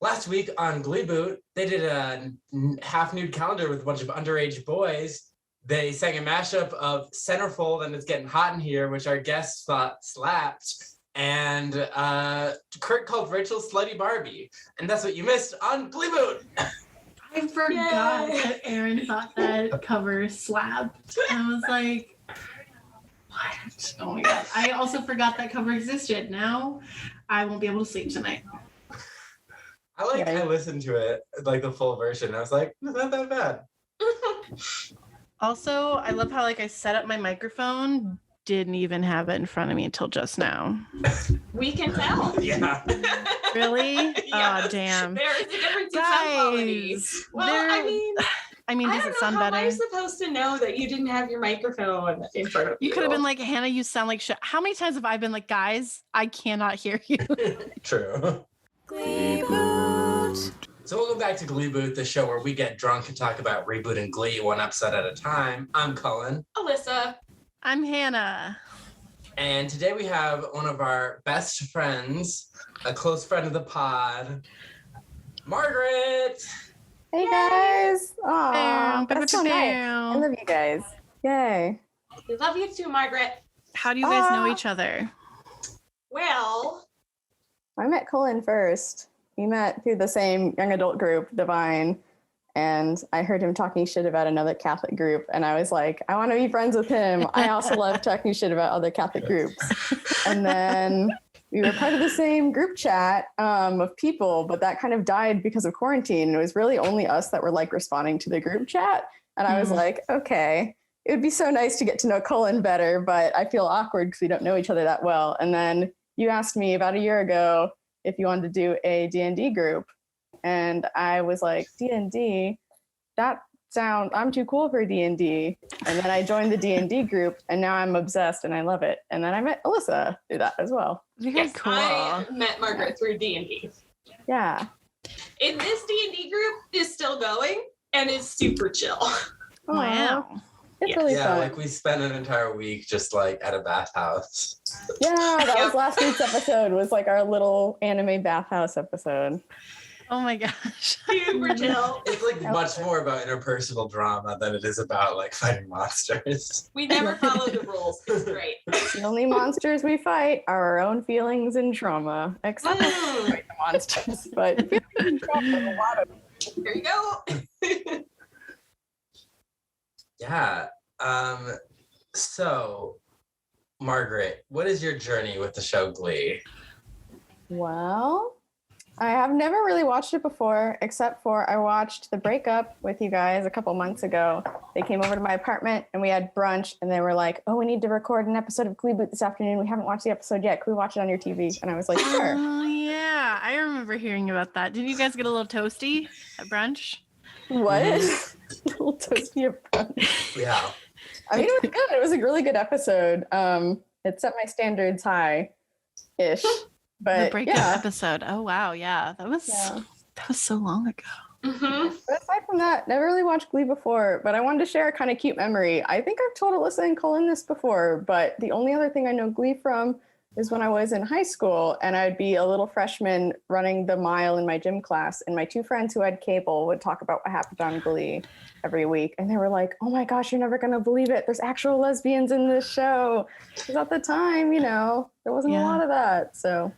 last week on Gleeboot, they did a half-nude calendar with a bunch of underage boys. They sang a mashup of Centerfold and It's Getting Hot in Here, which our guests thought slapped. And Kurt called Rachel Slutty Barbie. And that's what you missed on Gleeboot. I forgot that Aaron thought that cover slapped. I was like, what? Oh my god. I also forgot that cover existed. Now I won't be able to sleep tonight. I listened to it, like the full version. I was like, it's not that bad. Also, I love how I set up my microphone, didn't even have it in front of me until just now. We can tell. Yeah. Really? Yes. Oh, damn. There is a difference in sound quality. Well, I mean, does it sound better? How am I supposed to know that you didn't have your microphone in front of you? You could have been like, Hannah, you sound like shit. How many times have I been like, guys, I cannot hear you? True. Gleeboot. So welcome back to Gleeboot, the show where we get drunk and talk about Reboot and Glee one episode at a time. I'm Cullen. Alyssa. I'm Hannah. And today we have one of our best friends, a close friend of the pod, Margaret. Hey guys! Aw, that's so nice. I love you guys. Yay! We love you too, Margaret. How do you guys know each other? Well, I met Cullen first. We met through the same young adult group, Divine, and I heard him talking shit about another Catholic group, and I was like, I want to be friends with him. I also love talking shit about other Catholic groups. And then we were part of the same group chat of people, but that kind of died because of quarantine. It was really only us that were responding to the group chat. And I was like, okay, it would be so nice to get to know Cullen better, but I feel awkward because we don't know each other that well. And then you asked me about a year ago if you wanted to do a D&D group. And I was like, D&D? I'm too cool for D&D. And then I joined the D&D group, and now I'm obsessed and I love it. And then I met Alyssa through that as well. Yes, cool. I met Margaret through D&D. Yeah. And this D&D group is still going, and it's super chill. Wow. It's really fun. We spent an entire week just at a bathhouse. Yeah, that was last week's episode, was our little anime bathhouse episode. Oh my gosh. Super chill. It's much more about interpersonal drama than it is about fighting monsters. We never follow the rules. It's great. The only monsters we fight are our own feelings and trauma. Except we fight the monsters, but feelings and trauma, a lot of. Here you go. Yeah. So, Margaret, what is your journey with the show Glee? Well, I have never really watched it before, except for I watched the breakup with you guys a couple months ago. They came over to my apartment and we had brunch, and they were like, oh, we need to record an episode of Gleeboot this afternoon. We haven't watched the episode yet. Can we watch it on your TV? And I was like, sure. Oh, yeah. I remember hearing about that. Did you guys get a little toasty at brunch? What? A little toasty at brunch. Yeah. I mean, it was good. It was a really good episode. It set my standards high-ish. But the breakup episode. Oh wow, yeah. That was so long ago. Mm-hmm. But aside from that, never really watched Glee before, but I wanted to share a kind of cute memory. I think I've told Alyssa and Cullen this before, but the only other thing I know Glee from is when I was in high school and I'd be a little freshman running the mile in my gym class, and my two friends who had cable would talk about what happened on Glee every week. And they were like, oh my gosh, you're never going to believe it. There's actual lesbians in this show. Because at the time, there wasn't a lot of that. So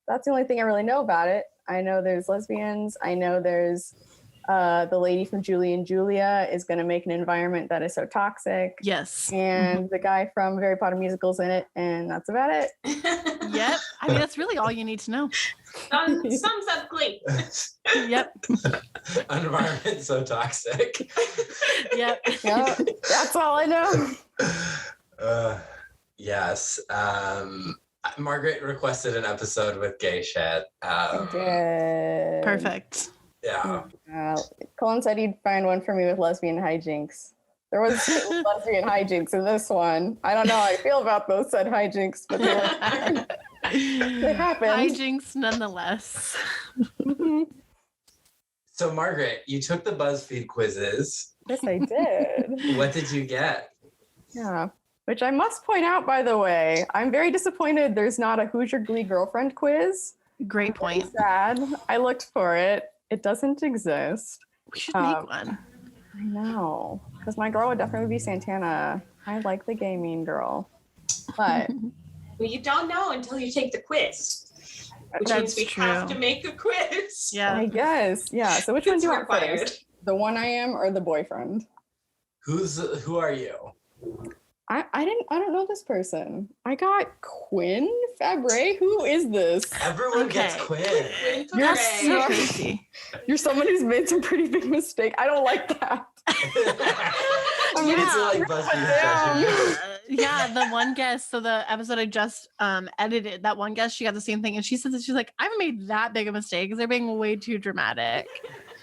that's the only thing I really know about it. I know there's lesbians. I know there's the lady from Julie and Julia is going to make an environment that is so toxic. Yes. And the guy from Harry Potter musical's in it, and that's about it. Yep. I mean, that's really all you need to know. Sums up Glee. Yep. An environment so toxic. Yep. Yep. That's all I know. Yes. Margaret requested an episode with gay shit. I did. Perfect. Yeah. Cullen said he'd find one for me with lesbian hijinks. There was lesbian hijinks in this one. I don't know how I feel about those said hijinks, but they were they happened. Hijinks nonetheless. So, Margaret, you took the BuzzFeed quizzes. Yes, I did. What did you get? Yeah. Which I must point out, by the way, I'm very disappointed there's not a Who's Your Glee Girlfriend quiz. Great point. Sad. I looked for it. It doesn't exist. We should make one. I know, because my girl would definitely be Santana. I like the gay mean girl, but Well, you don't know until you take the quiz, which means That's we have true. to make a quiz. Yeah. I guess, yeah. So which one It's do you want required. first? The one I am or the boyfriend? Who are you? I don't know this person. I got Quinn Fabre. Who is this? Everyone gets Okay. Quinn. Quinn You're Fabre. So crazy. You're someone who's made some pretty big mistake. I don't like that. I mean, it's yeah. like BuzzFeed judging you. Yeah, the one guest, so the episode I just edited, that one guest, she got the same thing, and she says that she's like, I haven't made that big a mistake because they're being way too dramatic.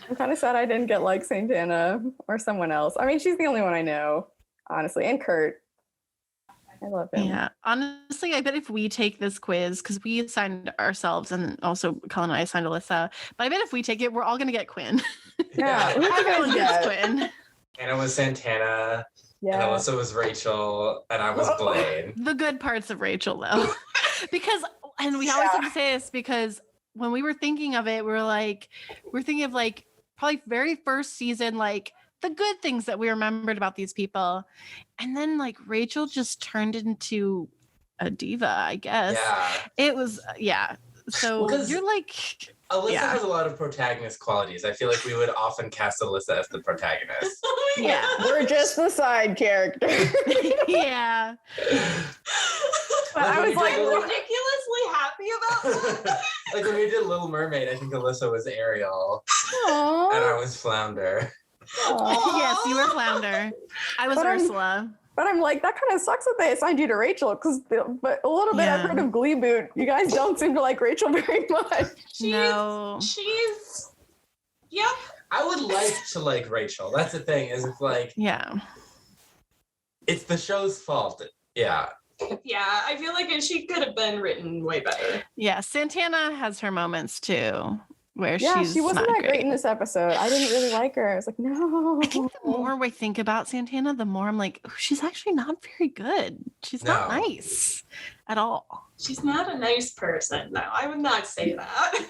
I'm kind of sad I didn't get like Santana or someone else. I mean, she's the only one I know, honestly. And Kurt. I love him. Yeah, honestly, I bet if we take this quiz, because we assigned ourselves, and also Cullen and I assigned Alyssa, but I bet if we take it, we're all gonna get Quinn. Yeah, who do you Everyone guys gets get? Quinn. Anna was Santana, and Yeah. Alyssa was Rachel, and I was Blaine. The good parts of Rachel, though, because, and we always have to say this because when we were thinking of it, we're thinking of like probably very first season, like the good things that we remembered about these people, and then like Rachel just turned into a diva, I guess. Yeah. It was, yeah. So Well, 'cause you're like, Alyssa Yeah. has a lot of protagonist qualities. I feel like we would often cast Alyssa as the protagonist. Oh my Yeah. God. We're just the side character. yeah. But I was like, I'm ridiculously happy about that. like when we did Little Mermaid, I think Alyssa was Ariel, and Aw. I was Flounder. Aw. Yes, you were Flounder. I was But I'm- Ursula. But I'm like, that kind of sucks that they assigned you to Rachel, but a little bit I've Yeah. heard of Gleeboot. You guys don't seem to like Rachel very much. No. She's, yep. I would like to like Rachel. That's the thing. Is it's like Yeah. it's the show's fault. Yeah. Yeah, I feel like she could have been written way better. Yeah. Santana has her moments too, where Yeah, she's she wasn't not that great in this episode. I didn't really like her. I was like, no. I think the more I think about Santana, the more I'm like, oh, she's actually not very good. She's not No. nice at all. She's not a nice person. No, I would not say that.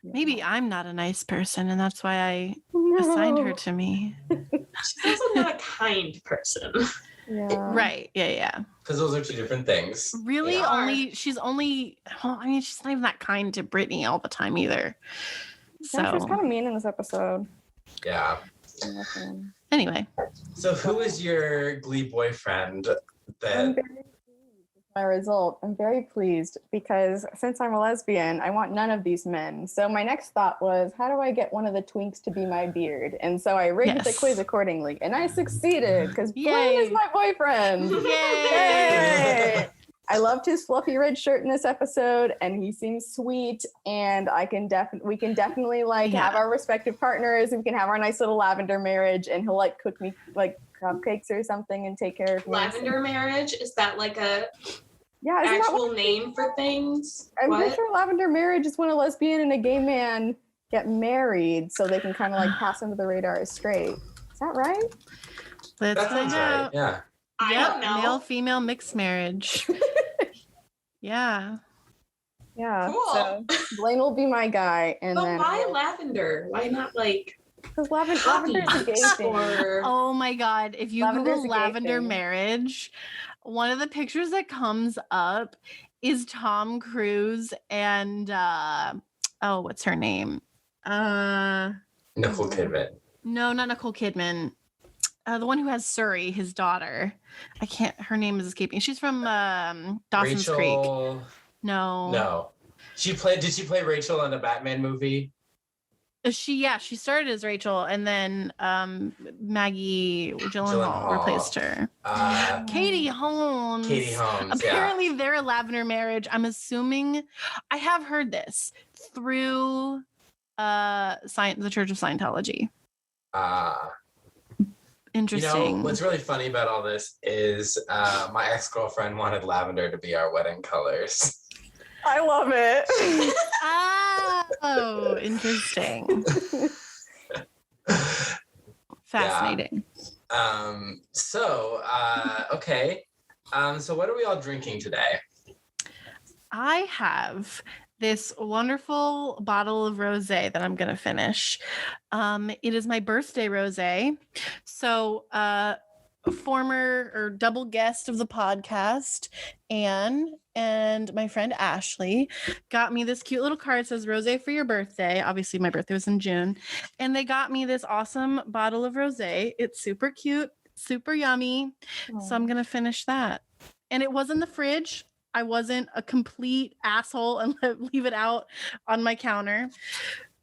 Maybe I'm not a nice person, and that's why I No. assigned her to me. She's also not a kind person. Yeah. Right. Yeah. Yeah. Because those are two different things. Really, Yeah. she's only. Well, I mean, she's not even that kind to Brittany all the time either. So Yeah, she was kind of mean in this episode. Yeah. anyway, So who is your Glee boyfriend? I'm That very pleased with my result. I'm very pleased because since I'm a lesbian, I want none of these men. So my next thought was, how do I get one of the twinks to be my beard? And so I rigged the Yes. quiz accordingly, and I succeeded because Blaine Yay. is my boyfriend. yay! Yay! I loved his fluffy red shirt in this episode, and he seems sweet. And we can definitely like Yeah. have our respective partners. And we can have our nice little lavender marriage, and he'll like cook me like cupcakes or something and take care of me. Lavender marriage, is that like a Yeah, isn't that actual what name for things? I'm pretty What? sure lavender marriage is when a lesbian and a gay man get married, so they can kind of like pass under the radar as straight. Is that right? Let's that find sounds out. right. Yeah. I Yep, don't know. male-female mixed marriage. Yeah. Yeah. Cool. So Blaine will be my guy, and But then why lavender? Why not like because lavender is a gay poppies thing. or Oh my God. If you Lavender's Google a gay lavender thing. marriage, one of the pictures that comes up is Tom Cruise and what's her name? Nicole Kidman. No, not Nicole Kidman. The one who has Suri, his daughter. Her name is escaping. She's from Dawson's Creek. Rachel. No. No. Did she play Rachel in a Batman movie? She started as Rachel, and then Maggie Gyllenhaal Gyllenhaal. replaced her. Katie Holmes. Katie Holmes. Apparently they're a lavender marriage. I'm assuming I have heard this through the Church of Scientology. Yeah. Interesting. What's really funny about all this is my ex-girlfriend wanted lavender to be our wedding colors. I love it. Oh, interesting. Fascinating. Okay. So what are we all drinking today? I have this wonderful bottle of rosé that I'm gonna finish. It is my birthday rosé. So a former or double guest of the podcast, Anne and my friend Ashley got me this cute little card. It says rosé for your birthday. Obviously, my birthday was in June. And they got me this awesome bottle of rosé. It's super cute, super yummy. So I'm gonna finish that. And it was in the fridge. I wasn't a complete asshole and leave it out on my counter.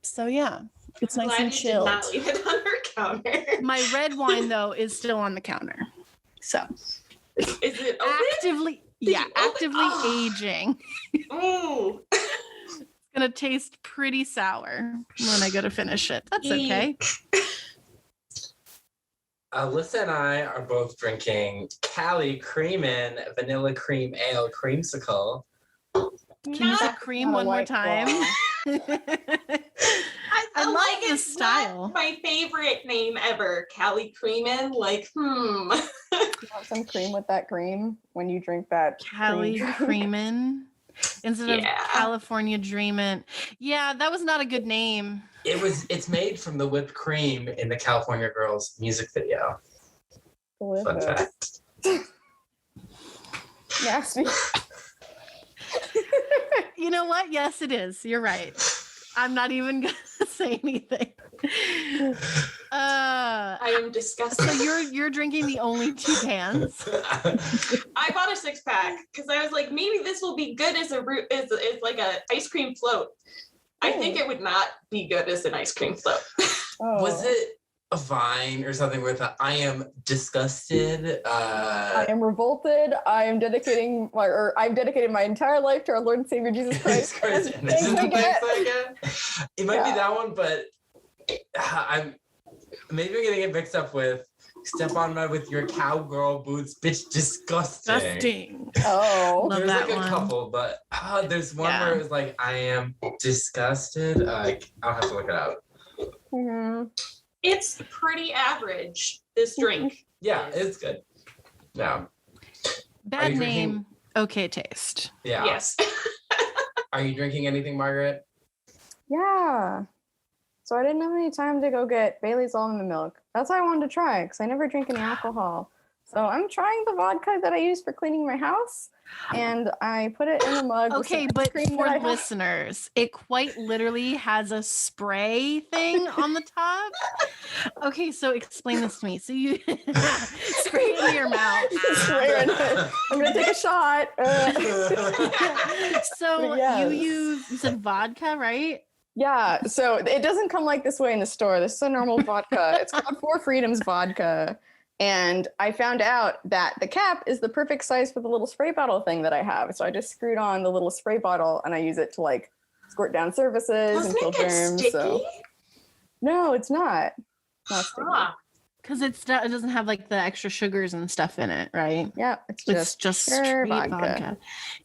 So yeah, it's nice and chilled. Did not leave it on her counter. My red wine though is still on the counter. So Is it open? actively aging. Ooh. It's gonna taste pretty sour when I go to finish it. That's okay. Alyssa and I are both drinking Cali Creamin' Vanilla Cream Ale Creamsicle. Can you say cream one more time? I love like the it's style. Not my favorite name ever, Cali Creamin'. Like, You want some cream with that cream when you drink that Cali cream? Creamin' instead of California Dreamin'. Yeah, that was not a good name. It's made from the whipped cream in the California Girls music video. Fun fact. Nasty. You know what? Yes, it is. You're right. I'm not even gonna say anything. I am disgusted. So you're drinking the only 2 cans. I bought a 6-pack because I was like, maybe this will be good as like a ice cream float. I think it would not be good as an ice cream float. Was it a Vine or something with I am disgusted? I am revolted. I've dedicated my entire life to our Lord and Savior Jesus Christ. It might be that one, but I'm maybe getting it mixed up with Step on My with Your Cowgirl Boots, bitch, disgusting. Disgusting. Oh, Love There's that like one. a couple, but there's one where it was like, I am disgusted. I'll have to look it up. mm-hmm. It's pretty average, this drink. Yeah, it's good. Yeah. Bad you name, drinking- okay taste. Yeah. Yes. Are you drinking anything, Margaret? Yeah. So I didn't have any time to go get Bailey's almond milk. That's what I wanted to try because I never drink any alcohol. So I'm trying the vodka that I use for cleaning my house, and I put it in a mug. Okay, with some but cream for that I have. listeners, it quite literally has a spray thing on the top. Okay, so explain this to me. So you spray it in your mouth. Swear in it. I'm gonna take a shot. So Yes. you said vodka, right? Yeah, so it doesn't come like this way in the store. This is a normal vodka. It's called Four Freedoms vodka. And I found out that the cap is the perfect size for the little spray bottle thing that I have. So I just screwed on the little spray bottle and I use it to like squirt down surfaces Doesn't and kill it get germs. sticky? So no, it's not. Not sticky. Ah, Because it doesn't have like the extra sugars and stuff in it, right? Yeah, it's It's just pure straight vodka. vodka.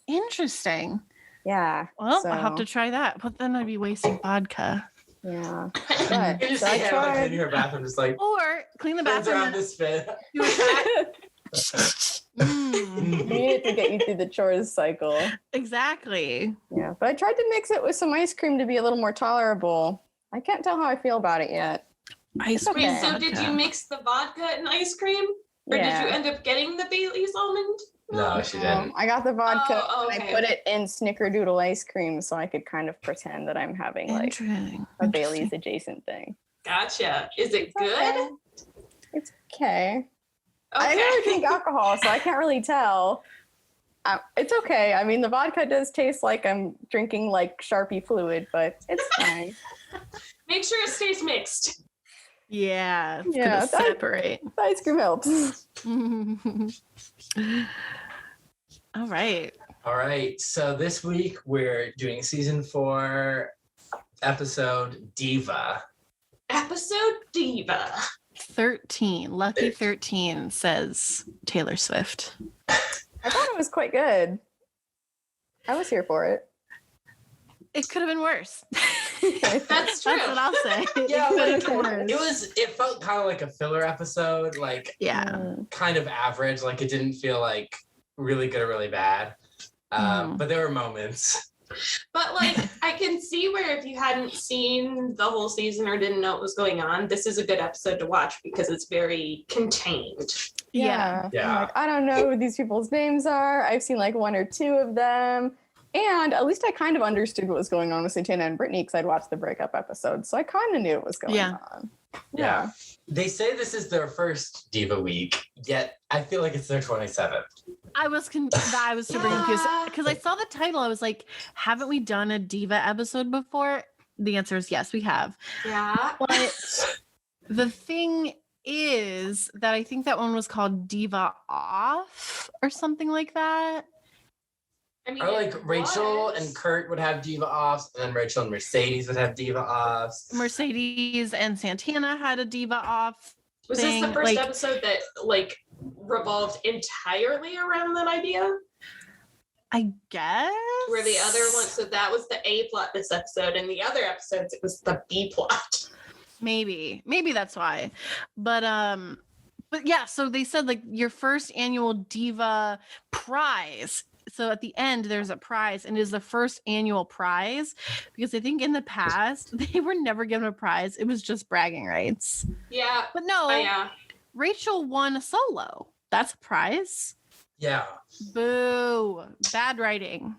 Interesting. Yeah. Well, so, I'll have to try that, but then I'd be wasting vodka. Yeah. You But just so I see Hannah like in tried. her bathroom, just like Or clean the turns bathroom. around to spit. Do a shot. You Mm, need it to get you through the chores cycle. exactly. Yeah. But I tried to mix it with some ice cream to be a little more tolerable. I can't tell how I feel about it yet. Ice Okay. cream. wait, so did you mix the vodka and ice cream? Or did you end up getting the Bailey's almond? No, she didn't. I got the vodka Oh, and okay. I put it in snickerdoodle ice cream so I could kind of pretend that I'm having like Interesting. a Bailey's adjacent thing. Gotcha. Is it good? Okay. It's okay. I Okay. never drink alcohol, so I can't really tell. It's okay. I mean, the vodka does taste like I'm drinking like Sharpie fluid, but it's fine. Make sure it stays mixed. Yeah. It's Yeah, gonna that- separate. The ice cream helps. All right. All right. So this week we're doing season 4, episode Diva. Episode Diva. 13. Lucky 13 says Taylor Swift. I thought it was quite good. I was here for it. It could have been worse. That's true. That's what I'll say. Yeah, It like, could have been worse. it felt kind of like a filler episode, like Yeah. kind of average. Like it didn't feel like really good or really bad. But there were moments. But like, I can see where if you hadn't seen the whole season or didn't know what was going on, this is a good episode to watch because it's very contained. Yeah. I'm like, I don't know who these people's names are. I've seen like one or two of them. And at least I kind of understood what was going on with Santana and Brittany because I'd watched the breakup episode. So I kind of knew what was going on. Yeah. They say this is their first Diva week, yet I feel like it's their 27th. I was super confused because I saw the title. I was like, haven't we done a Diva episode before? The answer is yes, we have. Yeah. But the thing is that I think that one was called Diva Off or something like that. I mean, Or like Rachel was. and Kurt would have Diva offs, and then Rachel and Mercedes would have Diva offs. Mercedes and Santana had a Diva Off. Was thing, this the first like- episode that like revolved entirely around that idea? I guess. Where the other one, so that was the A plot this episode, and the other episodes it was the B plot. Maybe that's why. But yeah, so they said like your first annual Diva prize. So at the end there's a prize, and it is the first annual prize because I think in the past they were never given a prize. It was just bragging rights. Yeah. But no, Yeah. Rachel won a solo. That's a prize. Yeah. Boo. Bad writing.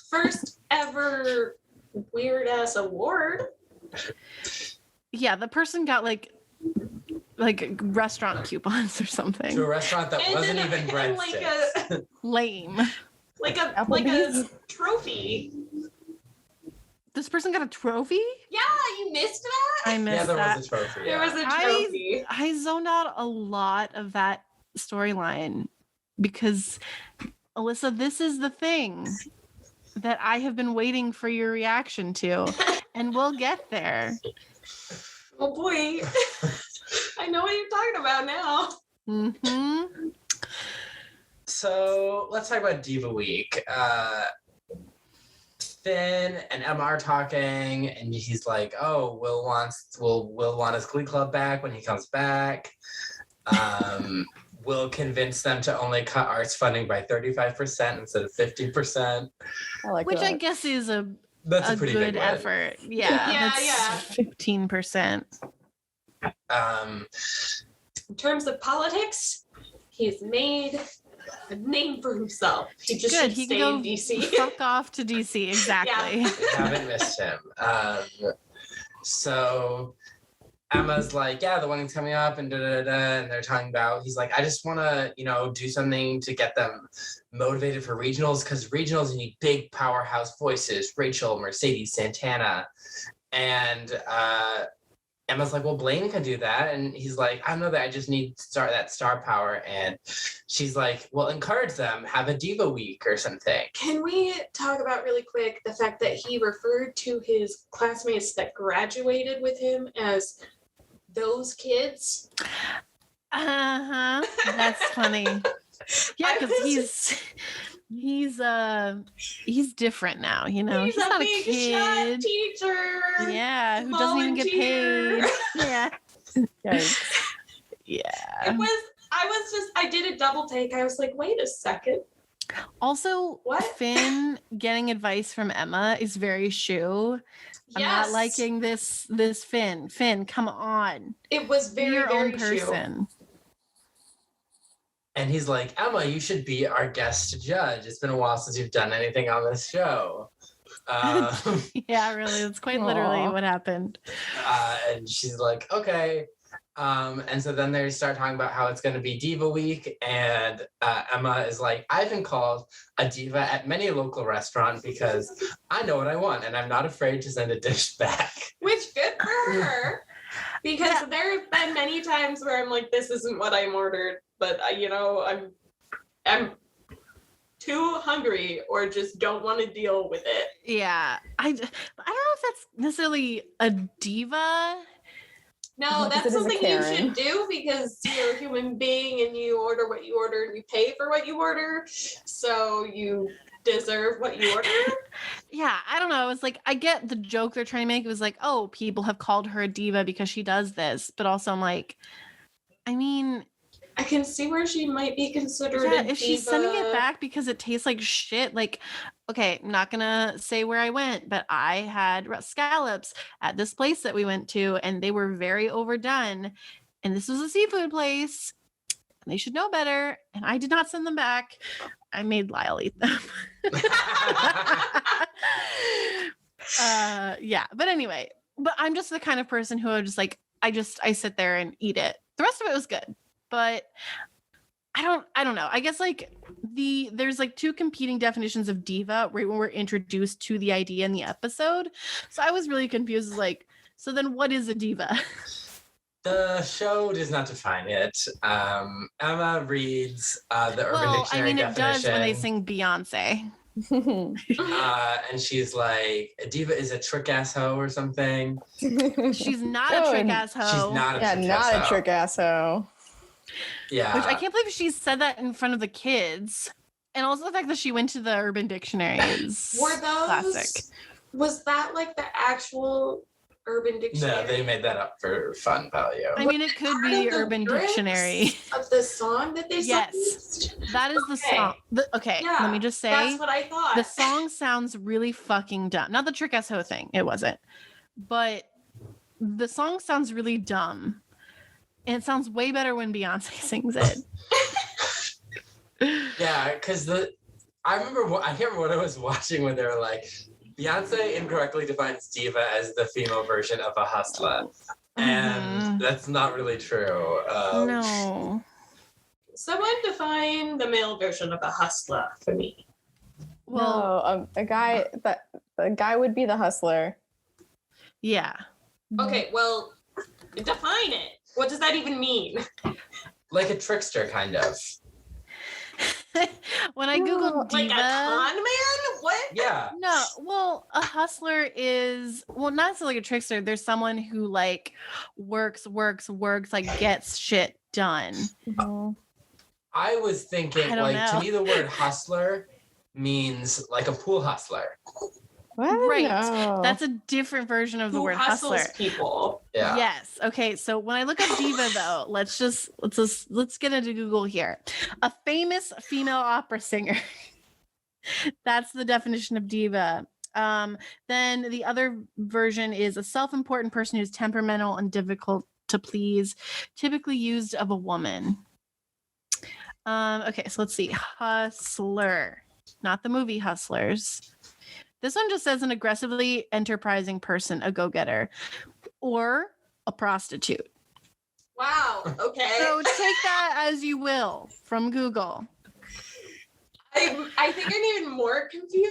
First ever weird ass award. Yeah, the person got like restaurant coupons or something. To a restaurant that And wasn't then- even and breadsticks. Lame. like a Applebee's? trophy. This person got a trophy? Yeah, you missed that? I missed Yeah, there that. was a trophy. There Yeah. was a trophy. I zoned out a lot of that storyline because Alyssa, this is the thing that I have been waiting for your reaction to, and we'll get there. Oh boy. I know what you're talking about now. Mm-hmm. So let's talk about Diva Week. Finn and Emma are talking, and he's like, "Oh, Will want his Glee Club back when he comes back." Will convince them to only cut arts funding by 35% instead of 50%. I like Which that. I guess is a That's a pretty good big win. effort. Yeah. Yeah, that's 15%. In terms of politics, he's made a name for himself. He just Good. should He stay can in go DC. fuck off to DC. Exactly. Haven't missed him. So Emma's like, yeah, the wedding's coming up, and and they're talking about. He's like, I just want to, do something to get them motivated for regionals, because regionals you need big powerhouse voices. Rachel, Mercedes, Santana, and Emma's like, well, Blaine can do that, and he's like, I don't know that I just need that star power, and she's like, well, encourage them, have a Diva week or something. Can we talk about really quick the fact that he referred to his classmates that graduated with him as those kids? Uh-huh. That's funny. Yeah, I because was he's different now, He's a not a big shot kid. teacher. Yeah, who doesn't even get paid. volunteer. Yeah. Yikes. Yeah. I did a double take. I was like, wait a second. Also, What? Finn getting advice from Emma is very Shu. I'm Yes. not liking this Finn. Finn, come on. It was Be very, your very own true. person. And he's like, Emma, you should be our guest judge. It's been a while since you've done anything on this show. Yeah, really. That's quite literally Aw. what happened. And she's like, okay. And so then they start talking about how it's going to be Diva Week. And Emma is like, I've been called a diva at many a local restaurant because I know what I want and I'm not afraid to send a dish back. Which good for her. Because there have been many times where I'm like, this isn't what I'm ordered, but I'm too hungry or just don't want to deal with it. Yeah. I don't know if that's necessarily a diva. No, Because that's it is a something you Karen. should do because you're a human being and you order what you order and you pay for what you order. So you deserve what you order. Yeah, I don't know. It's like, I get the joke they're trying to make. It was like, oh, people have called her a diva because she does this. But also I'm like, I mean, I can see where she might be considered yeah, a if she's sending it diva. back because it tastes like shit, like okay, I'm not gonna say where I went, but I had scallops at this place that we went to, and they were very overdone. And this was a seafood place, and they should know better. And I did not send them back. I made Lyle eat them. Yeah, but anyway, but I'm just the kind of person who just like I sit there and eat it. The rest of it was good, but I don't know. I guess like there's like two competing definitions of diva right when we're introduced to the idea in the episode. So I was really confused. Like, so then what is a diva? The show does not define it. Emma reads the Urban Dictionary it definition. does when they sing Beyonce. And she's like, a diva is a trick ass hoe or something. She's not a trick ass hoe. She's not a Yeah, trick not ass a hoe. trick ass hoe. Yeah. Which I can't believe she said that in front of the kids. And also the fact that she went to the Urban Dictionary is Were those classic. Was that like the actual Urban Dictionary? No, they made that up for fun value. I mean, it could Part be of the Urban lyrics Dictionary. of the song that they Yes. used? That is the Okay. song. Okay, Yeah, let me just say That's what I thought. the song sounds really fucking dumb. Not the trick ass hoe thing. It wasn't. But the song sounds really dumb. And it sounds way better when Beyonce sings it. Yeah, because I can't remember what I was watching when they were like, Beyonce incorrectly defines diva as the female version of a hustler. And that's not really true. No. Someone define the male version of a hustler for me. Well, No, the guy would be the hustler. yeah. Okay, well, define it. What does that even mean? Like a trickster, kind of. When I Googled Like a diva, con man? What? Yeah. no, well, a hustler is not necessarily a trickster. There's someone who like works, like gets shit done. I was thinking, I don't like, to know. me, the word hustler means like a pool hustler. What? Right. No. That's a different version of the Who word hustles hustler. people? Yeah. Yes. Okay. So when I look up diva, though, let's get into Google here. A famous female opera singer. That's the definition of diva. Then the other version is a self-important person who's temperamental and difficult to please, typically used of a woman. Okay. So let's see. Hustler, not the movie Hustlers. This one just says an aggressively enterprising person, a go-getter, or a prostitute. Wow. Okay. So take that as you will from Google. I think I'm even more confused.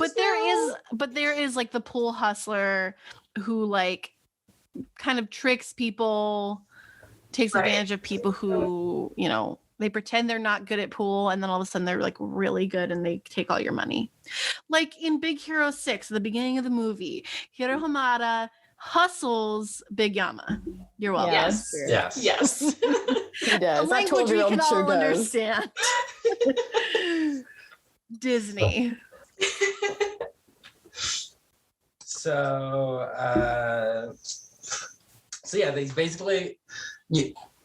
But there is like the pool hustler who like kind of tricks people, takes Right. advantage of people who, you know, they pretend they're not good at pool and then all of a sudden they're like really good and they take all your money. Like in Big Hero 6, the beginning of the movie, Hiro Hamada hustles Big Yama. You're welcome. Yes. Yes. Yes. He A does. That language we 12-year-old can sure all does. understand. Disney. So yeah, they basically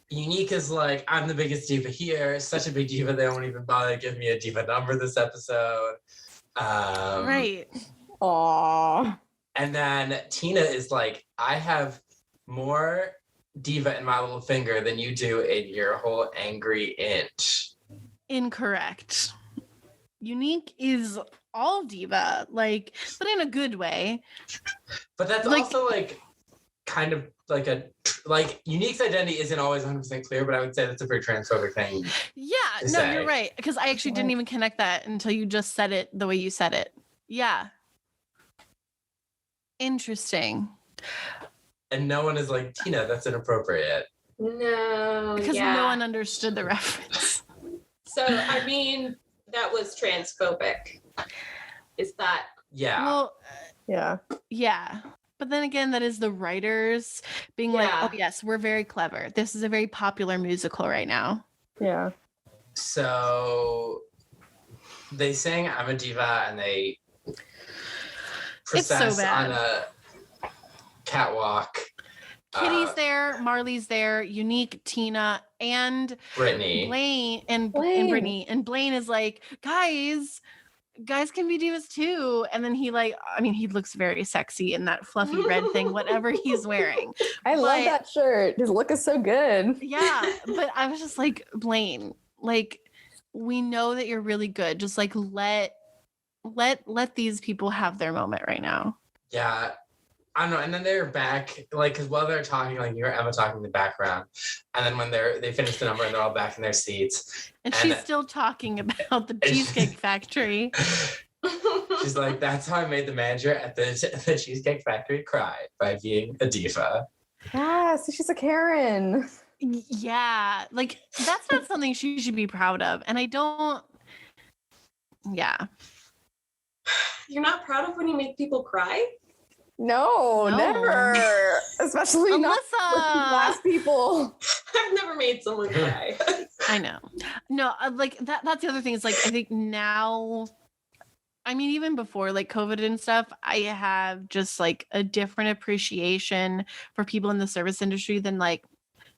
Unique is like, I'm the biggest diva here. Such a big diva, they won't even bother to give me a diva number this episode. Right. Aww. And then Tina is like, I have more diva in my little finger than you do in your whole angry inch. Incorrect. Unique is all diva, like, but in a good way. But that's Like- also like kind of like Unique's identity isn't always 100% clear, but I would say that's a very transphobic thing. Yeah, To no, say. you're right. Because I actually didn't even connect that until you just said it the way you said it. Yeah. Interesting. And no one is like, Tina, that's inappropriate. No. Because yeah. no one understood the reference. So I mean, that was transphobic. Is that? Yeah. Well, Yeah. yeah. But then again, that is the writers being like, Yeah. oh, yes, we're very clever. This is a very popular musical right now. Yeah. So they sing I'm a Diva and they It's so process bad. on a catwalk. Kitty's there, Marley's there, Unique, Tina, and Brittany. Blaine and Blaine. Brittany. And Blaine is like, guys, guys can be divas too. And then he looks very sexy in that fluffy red thing, whatever he's wearing. I love that shirt. His look is so good. Yeah, but I was just like, Blaine, like, we know that you're really good. Just like let these people have their moment right now. Yeah. I don't know. And then they're back, like, because while they're talking, like, you hear Emma talking in the background. And then when they finish the number and they're all back in their seats. And she's still talking about the Cheesecake Factory. She's like, that's how I made the manager at the Cheesecake Factory cry, by being a diva. Yeah, so she's a Karen. Yeah, like, that's not something she should be proud of. And I don't, yeah. You're not proud of when you make people cry? No, never. Especially Alyssa. not last people. I've never made someone cry. I know. No, like that's the other thing is like, I think now, I mean, even before like COVID and stuff, I have just like a different appreciation for people in the service industry than like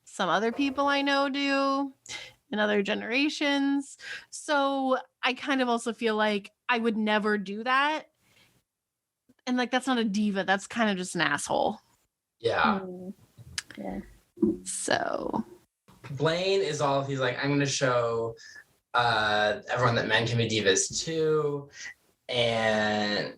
some other people I know do in other generations. So I kind of also feel like I would never do that. And like, that's not a diva. That's kind of just an asshole. Yeah. Yeah. So Blaine is all, he's like, I'm going to show everyone that men can be divas too. And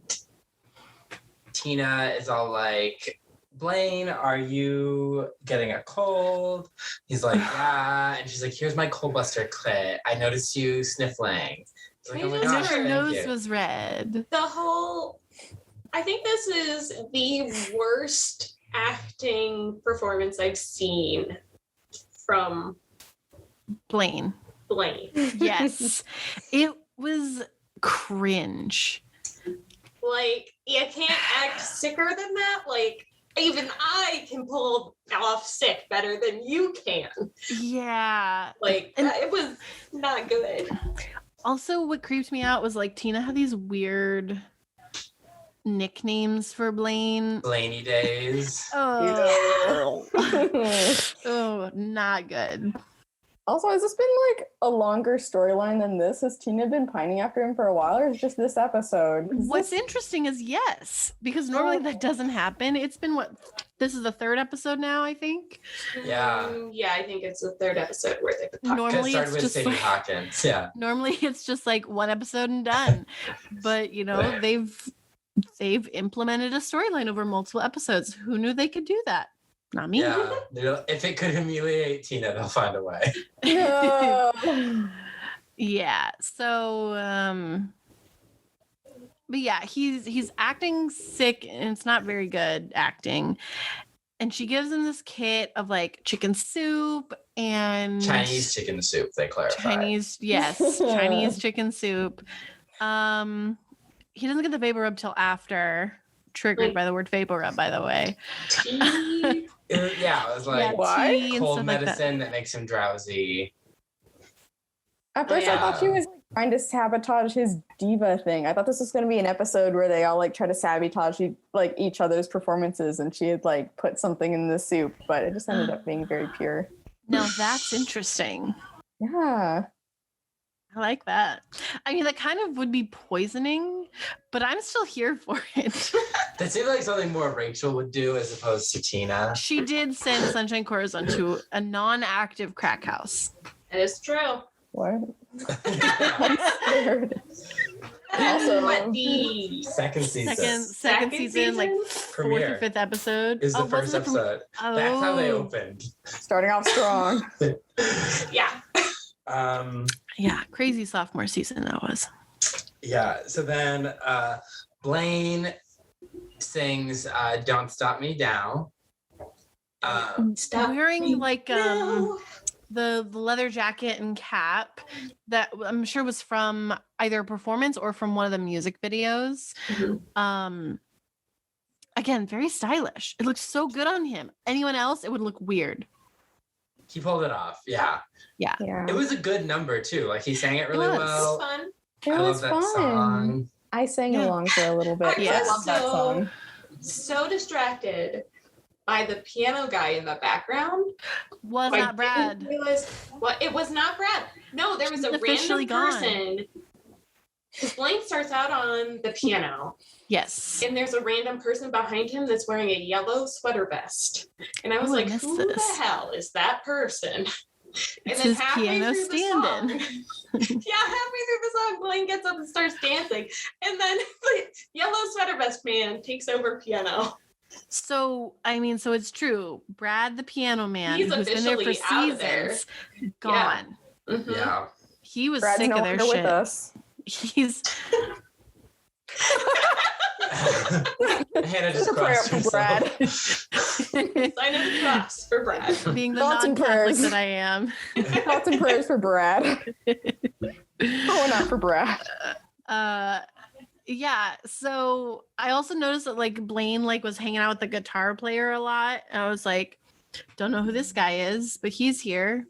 Tina is all like, Blaine, are you getting a cold? He's like, yeah. And she's like, here's my cold buster clit. I noticed you sniffling. He's like, oh my gosh, her thank nose you. was red. I think this is the worst acting performance I've seen from Blaine. Yes. It was cringe. Like, you can't act sicker than that. Like, even I can pull off sick better than you can. Yeah. Like, it was not good. Also, what creeped me out was like Tina had these weird nicknames for Blaine. Blaney days. Oh, oh, not good. Also, has this been like a longer storyline than this? Has Tina been pining after him for a while, or is it just this episode? What's interesting is yes, because normally that doesn't happen. It's been this is the third episode now, I think. Yeah. Yeah, I think it's the third episode where they put Normally started it's with just Sadie like, Hawkins. Yeah. normally it's just like one episode and done. But you know, they've implemented a storyline over multiple episodes. Who knew they could do that? Not me. Yeah. If it could humiliate Tina, they'll find a way. No. Yeah. So but yeah, he's acting sick and it's not very good acting. And she gives him this kit of like chicken soup and Chinese chicken soup, they clarify. Chinese chicken soup. He doesn't get the vapor rub till after, triggered by the word vapor rub, by the way. Yeah, it was like tea and cold stuff like medicine that makes him drowsy. At first, I thought she was trying to sabotage his diva thing. I thought this was going to be an episode where they all like try to sabotage like each other's performances, and she had like put something in the soup, but it just ended up being very pure. Now that's interesting. Yeah. I like that. I mean, that kind of would be poisoning, but I'm still here for it. That seemed like something more Rachel would do as opposed to Tina. She did send Sunshine Corazon to a non-active crack house. That is true. What? I'm scared. Also, second season. Second season, like Premiere. fourth or fifth episode. Is the was first it episode. That's how they opened. starting off strong. Yeah. Yeah, crazy sophomore season that was. Yeah. So then Blaine sings "Don't Stop Me Now." Wearing like the leather jacket and cap that I'm sure was from either a performance or from one of the music videos. Mm-hmm. Again, very stylish. It looks so good on him. Anyone else, it would look weird. He pulled it off. Yeah. Yeah. It was a good number too. Like he sang it really was. well. Fun. It I was love that fun. song. I sang along for a little bit. I Yeah, I was love that song. so distracted by the piano guy in the background. Was I not Brad. didn't realize, it was not Brad. No, there was He's a officially random gone. person Because Blaine starts out on the piano, Yes. and there's a random person behind him that's wearing a yellow sweater vest. And I was Oh, I like, missed who this. the hell is that person? And It's then his halfway piano through the stand-in. song, halfway through the song, Blaine gets up and starts dancing. And then the yellow sweater vest man takes over piano. So so it's true. Brad, the piano man, He's who's been there for officially out of there. seasons, gone. Mhm. Yeah. He was Brad's sick no of their longer shit. with us. He's Hannah just Just a prayer crossed for herself. Brad. Sign of the cross for Brad. being the Thoughts and non-Catholic prayers. that I am. Thoughts and prayers for Brad. Oh, not for Brad. Yeah, so I also noticed that like Blaine like was hanging out with the guitar player a lot. And I was like, don't know who this guy is, but he's here.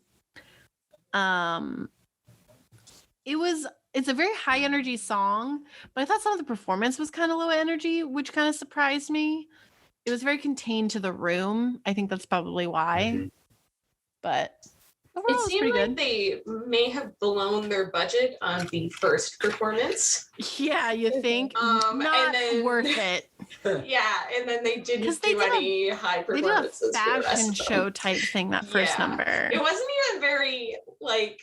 It's a very high energy song, but I thought some of the performance was kind of low energy, which kind of surprised me. It was very contained to the room. I think that's probably why. Mhm. But It overall, it was seemed pretty like good. they may have blown their budget on the first performance. Yeah, you think? And Not then- worth it. Yeah, and then they 'Cause didn't they do did a- any high They did a performances for the rest fashion of them. show type thing that first Yeah. number. It wasn't even very, like,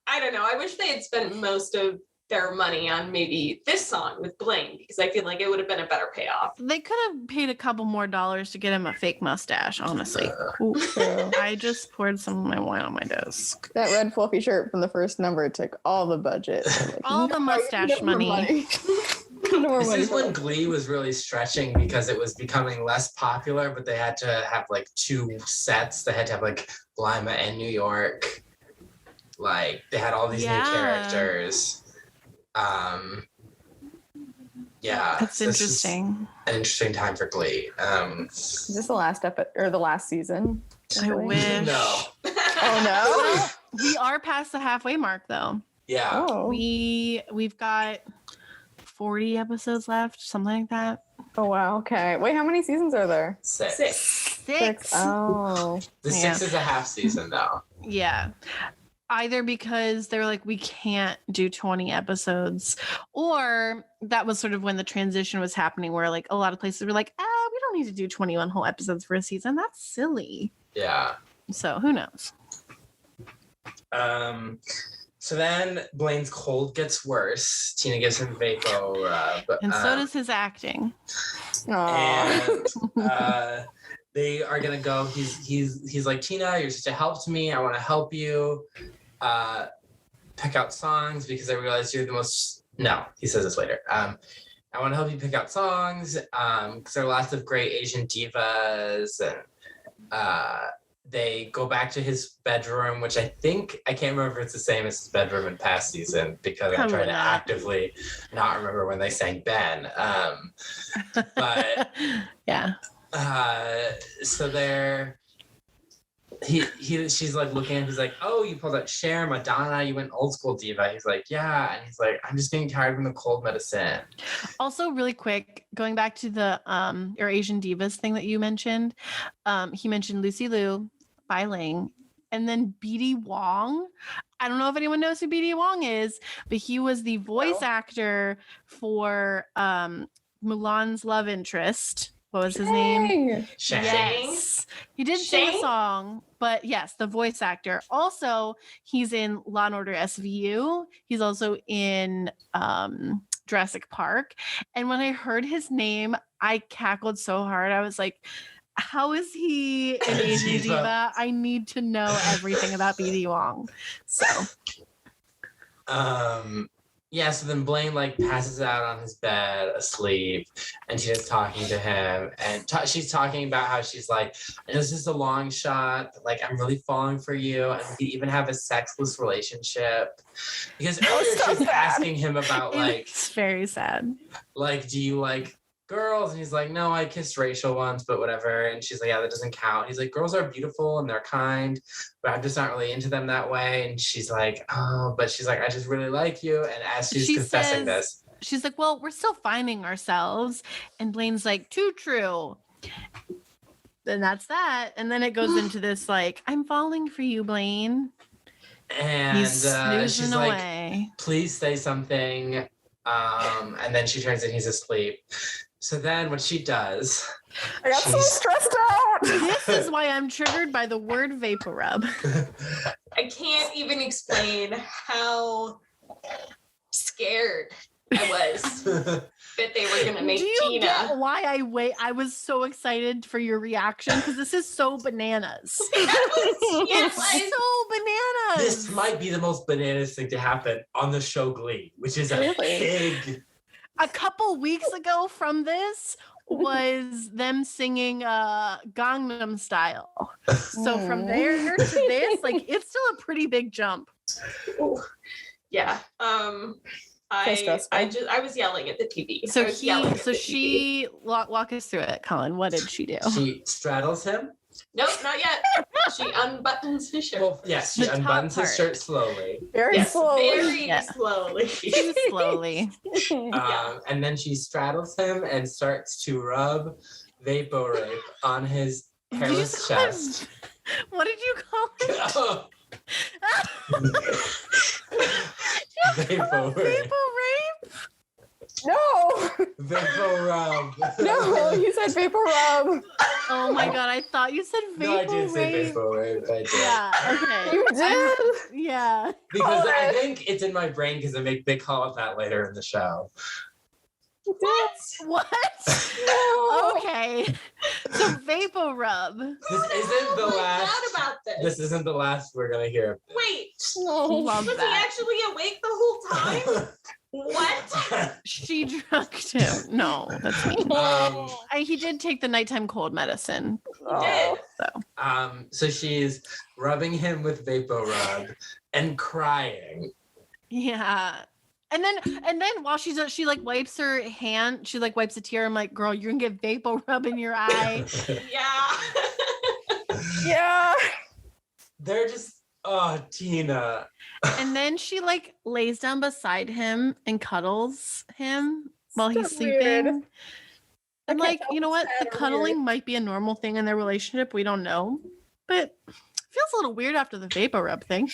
I don't know. I wish they had spent most of their money on maybe this song with Blaine, because I feel like it would have been a better payoff. They could have paid a couple more dollars to get him a fake mustache, honestly. Ooh, True. I just poured some of my wine on my desk. That red fluffy shirt from the first number took all the budget. They're like, All the mustache no more money. No more This money. is when Glee was really stretching because it was becoming less popular, but they had to have like 2 sets. They had to have like Lima and New York. Like they had all these new Yeah. characters. Yeah. That's so this is interesting. An interesting time for Glee. Is this the last episode or the last season? I wish. No. Oh We are past the halfway mark though. Yeah. no. Oh. We've got 40 episodes left, something like that. Oh wow. Okay. Wait, how many seasons are there? 6. 6. 6. Oh. The 6 is a half season though. Yeah. Either because they're like, we can't do 20 episodes, or that was sort of when the transition was happening where like a lot of places were like, we don't need to do 21 whole episodes for a season. That's silly. Yeah. So who knows? So then Blaine's cold gets worse. Tina gives him Vaporub. And so does his acting. Aw. And they are gonna go. He's like, Tina, you're such a help to me. I want to help you pick out songs because I realize you're the most. No, he says this later. I want to help you pick out songs because there are lots of great Asian divas, and they go back to his bedroom, which I can't remember if it's the same as his bedroom in past season because I'm Probably trying to not. actively not remember when they sang Ben. But Yeah. so there she's like looking at him, he's like, oh, you pulled out Cher, Madonna, you went old school diva. He's like, yeah. And he's like, I'm just getting tired from the cold medicine. Also, really quick, going back to the your Asian divas thing that you mentioned, he mentioned Lucy Liu, Bai Ling, and then BD Wong. I don't know if anyone knows who BD Wong is, but he was the voice actor for Mulan's love interest. What was his name? Dang. Shang. Yes. He did sing a Shang? song, but yes, the voice actor. Also, he's in Law and Order SVU. He's also in Jurassic Park. And when I heard his name, I cackled so hard. I was like, how is he an Asian Diva. diva? I need to know everything about BD Wong. So Yeah, so then Blaine like passes out on his bed asleep, and Tina's talking to him, and she's talking about how she's like, I know this is a long shot, but like I'm really falling for you, and we could even have a sexless relationship. Because earlier so she was sad. asking him about like it's very sad. do you like girls? And he's like, no, I kissed Rachel once, but whatever. And she's like, yeah, that doesn't count. He's like, girls are beautiful and they're kind, but I'm just not really into them that way. And she's like, oh, but she's like, I just really like you. And as she's She confessing says- this, She's like, well, we're still finding ourselves. And Blaine's like, too true. Then that's that. And then it goes into this like, I'm falling for you, Blaine. and He's snoozing she's like, away. please say something. And then she turns and he's asleep. So then what she does, I got so stressed out. This is why I'm triggered by the word Vaporub. I can't even explain how scared I was that they were gonna make Do you Tina. get why I was so excited for your reaction? Because this is so bananas. Yes, It's so bananas. this might be the most bananas thing to happen on the show Glee, which is a Really? big. A couple weeks ago from this was them singing Gangnam Style. So from there to this, like, it's still a pretty big jump. Yeah. I stressful. was yelling at the TV. So I was yelling at the TV. she walk us through it, Cullen. What did she do? She straddles him. Nope, not yet. She unbuttons his shirt. Well, yes, she The top unbuttons his part. shirt slowly. Very Yes, slowly. very Yeah. slowly. Too slowly. And then she straddles him and starts to rub Vaporub on his You hairless just call him- chest. What did you call it? Vaporub. Vapor rape? No, Vaporub. no, you said vapor rub. Oh my god, I thought you said vapor No, I did say rape. Vaporub. I did. Yeah, okay. You did. Yeah. Because I Colin. think it's in my brain because they call it that later in the show. You did. What? No. Okay. So vapor rub. This isn't the last. About this. This isn't the last we're gonna hear. Wait, No. Love was he that. actually awake the whole time? What? She drugged him. No, that's me. He did take the nighttime cold medicine. Oh. So she's rubbing him with Vaporub and crying. Yeah. And then while she like wipes her hand, she like wipes a tear. I'm like, girl, you're gonna get vapor rub in your eye. Yeah. Yeah. They're just Tina. And then she like lays down beside him and cuddles him while he's So sleeping. weird. And can't like, tell you know if what? it's The sad or cuddling weird. might be a normal thing in their relationship. We don't know. But it feels a little weird after the vapor rub thing.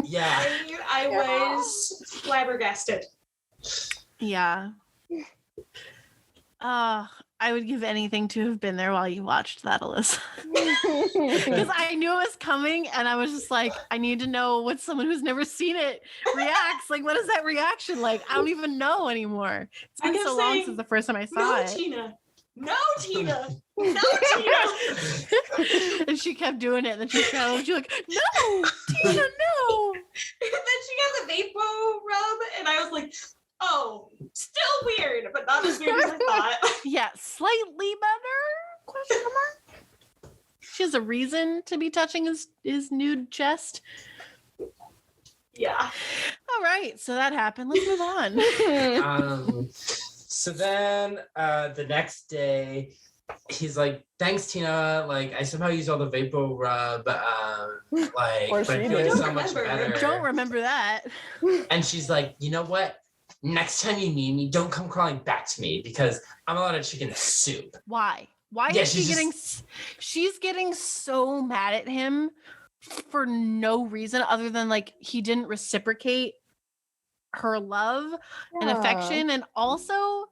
Yeah. I was flabbergasted. Yeah. I would give anything to have been there while you watched that, Alyssa. Because I knew it was coming and I was just like, I need to know what someone who's never seen it reacts. Like, what is that reaction like? I don't even know anymore. It's I been kept so long saying, since the first time I saw No, it. Tina. No, Tina. No, Tina. And she kept doing it. And then she fell. She was like, no, Tina, no. And then she got the vapor rub, and I was like, oh, still weird, but not as weird as I thought. Yeah, slightly better? Question mark. She has a reason to be touching his nude chest. Yeah. All right, so that happened. Let's move on. So then the next day, he's like, thanks, Tina. Like, I somehow used all the vapor rub. Like, Or but I she feel did. so much Remember. better. Don't remember that. And she's like, you know what? Next time you need me, don't come crawling back to me because I'm a lot of chicken soup. Why? Why Yeah, is she she's getting? She's getting so mad at him for no reason other than like he didn't reciprocate her love and Yeah. affection, and also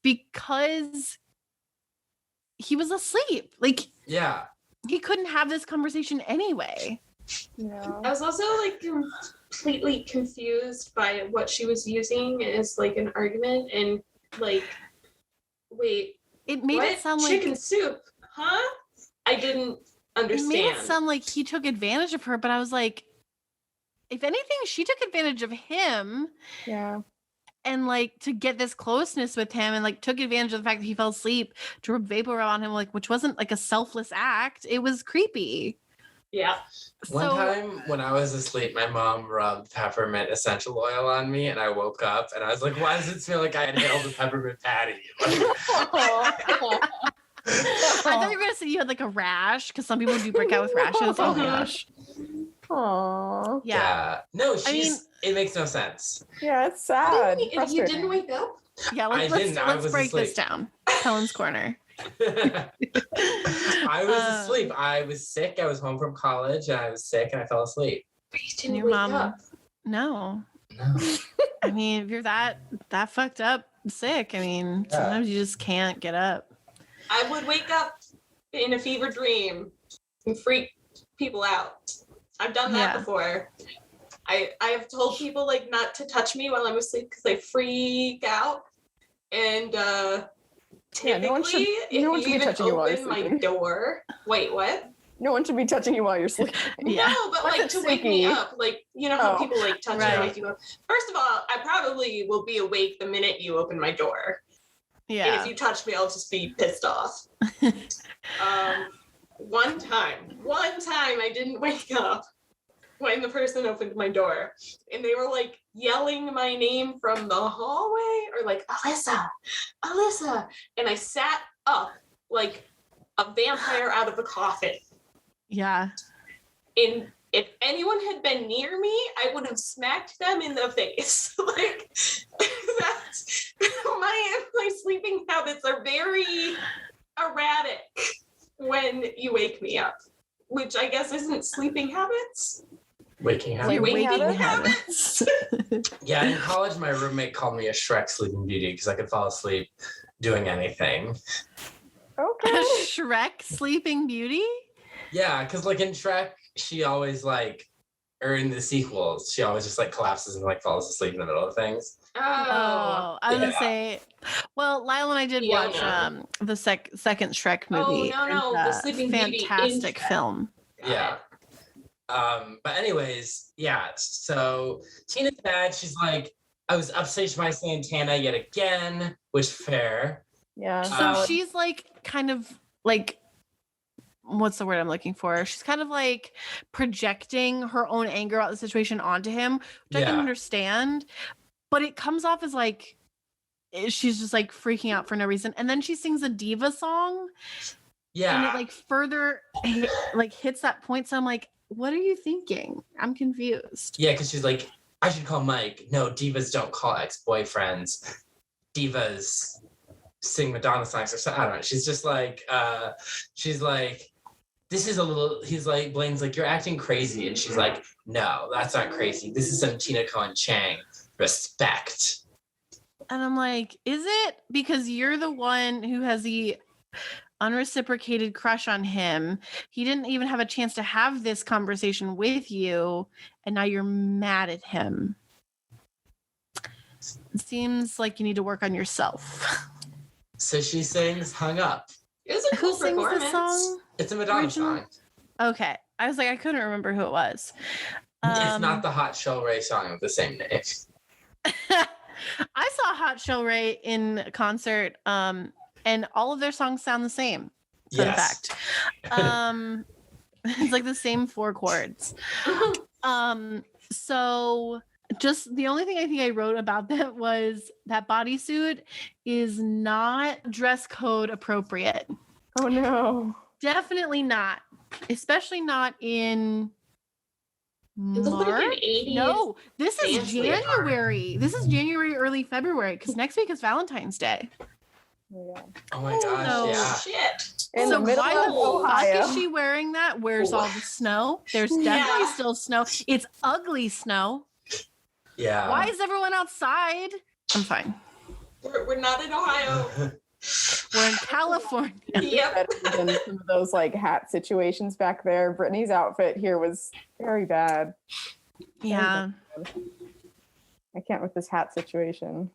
because he was asleep. Like Yeah. he couldn't have this conversation anyway. Yeah. I was also like completely confused by what she was using as like an argument, and like, wait, It made what? it sound like Chicken soup, huh? I didn't it understand. made it sound like he took advantage of her, but I was like, if anything, she took advantage of him. Yeah. And like to get this closeness with him, and like took advantage of the fact that he fell asleep to rub vapor on him, like, which wasn't like a selfless act. It was creepy. Yeah. One So time when I was asleep, my mom rubbed peppermint essential oil on me, and I woke up and I was like, why does it smell like I inhaled a peppermint patty? I thought you were gonna say you had like a rash, because some people do break out with rashes. Oh my gosh. Aww. Yeah. No, I mean- it makes no sense. Yeah, it's sad. You didn't Frustrating. wake up? Yeah, I didn't. I let's was break this asleep. down. Cullen's corner. I was asleep. I was sick. I was home from college and I was sick and I fell asleep. But you And didn't your wake mom up. No. No. I mean, if you're that fucked up sick, I mean, sometimes you just can't get up. I would wake up in a fever dream and freak people out. I've done that before. I have told people like not to touch me while I'm asleep because I freak out. And typically, if you even open my door, wait, what? No one should be touching you while you're sleeping. Yeah. No, but like to wake me up, like you know how people like touch you, wake you up. First of all, I probably will be awake the minute you open my door. Yeah. And if you touch me, I'll just be pissed off. One time I didn't wake up when the person opened my door, and they were like yelling my name from the hallway, or like Alyssa, and I sat up like a vampire out of a coffin. Yeah. And if anyone had been near me, I would have smacked them in the face. Like that's my sleeping habits are very erratic when you wake me up, which I guess isn't sleeping habits. Waking habits. Waking habits. Yeah, in college, my roommate called me a Shrek sleeping beauty because I could fall asleep doing anything. Okay. A Shrek Sleeping Beauty? Yeah, because like in Shrek, she always like, or in the sequels, she always just like collapses and like falls asleep in the middle of things. Oh, I was gonna say, well, Lyle and I did watch the second Shrek movie. Oh no, the Sleeping Beauty, fantastic film. Yeah. But anyways, yeah. So Tina's bad. She's like, I was upstaged by Santana yet again, which fair. Yeah. So she's like kind of like, what's the word I'm looking for? She's kind of like projecting her own anger about the situation onto him, which I can understand, but it comes off as like she's just like freaking out for no reason. And then she sings a Diva song. Yeah. And it like further like hits that point. So I'm like, what are you thinking? I'm confused. Yeah, because she's like, I should call Mike. No, divas don't call ex-boyfriends. Divas sing Madonna songs or something. I don't know. She's just like, she's like, this is a little, he's like, Blaine's like, you're acting crazy. And she's like, no, that's not crazy. This is some Tina Cohen Chang. Respect. And I'm like, is it? Because you're the one who has the unreciprocated crush on him. He didn't even have a chance to have this conversation with you, and now you're mad at him. It seems like you need to work on yourself. So she sings Hung Up. It was a cool Who sings performance. the song? It's a Madonna Original? song. Okay. I was like, I couldn't remember who it was. It's not the Hot Shell Ray song of the same name. I saw Hot Shell Ray in concert, and all of their songs sound the same. Fun fact. It's like the same 4 chords. So just the only thing I think I wrote about that was that bodysuit is not dress code appropriate. Oh no. Definitely not. Especially not in March. No, this is January. This is January, early February, because next week is Valentine's Day. Yeah. Oh my gosh, yeah. Shit. In So the middle why of the Ohio. fuck is she wearing that? Where's all the snow? There's definitely still snow. It's ugly snow. Yeah. Why is everyone outside? I'm fine. We're not in Ohio. We're in California. Yep. Better than some of those like hat situations back there. Brittany's outfit here was very bad. Yeah. I can't with this hat situation.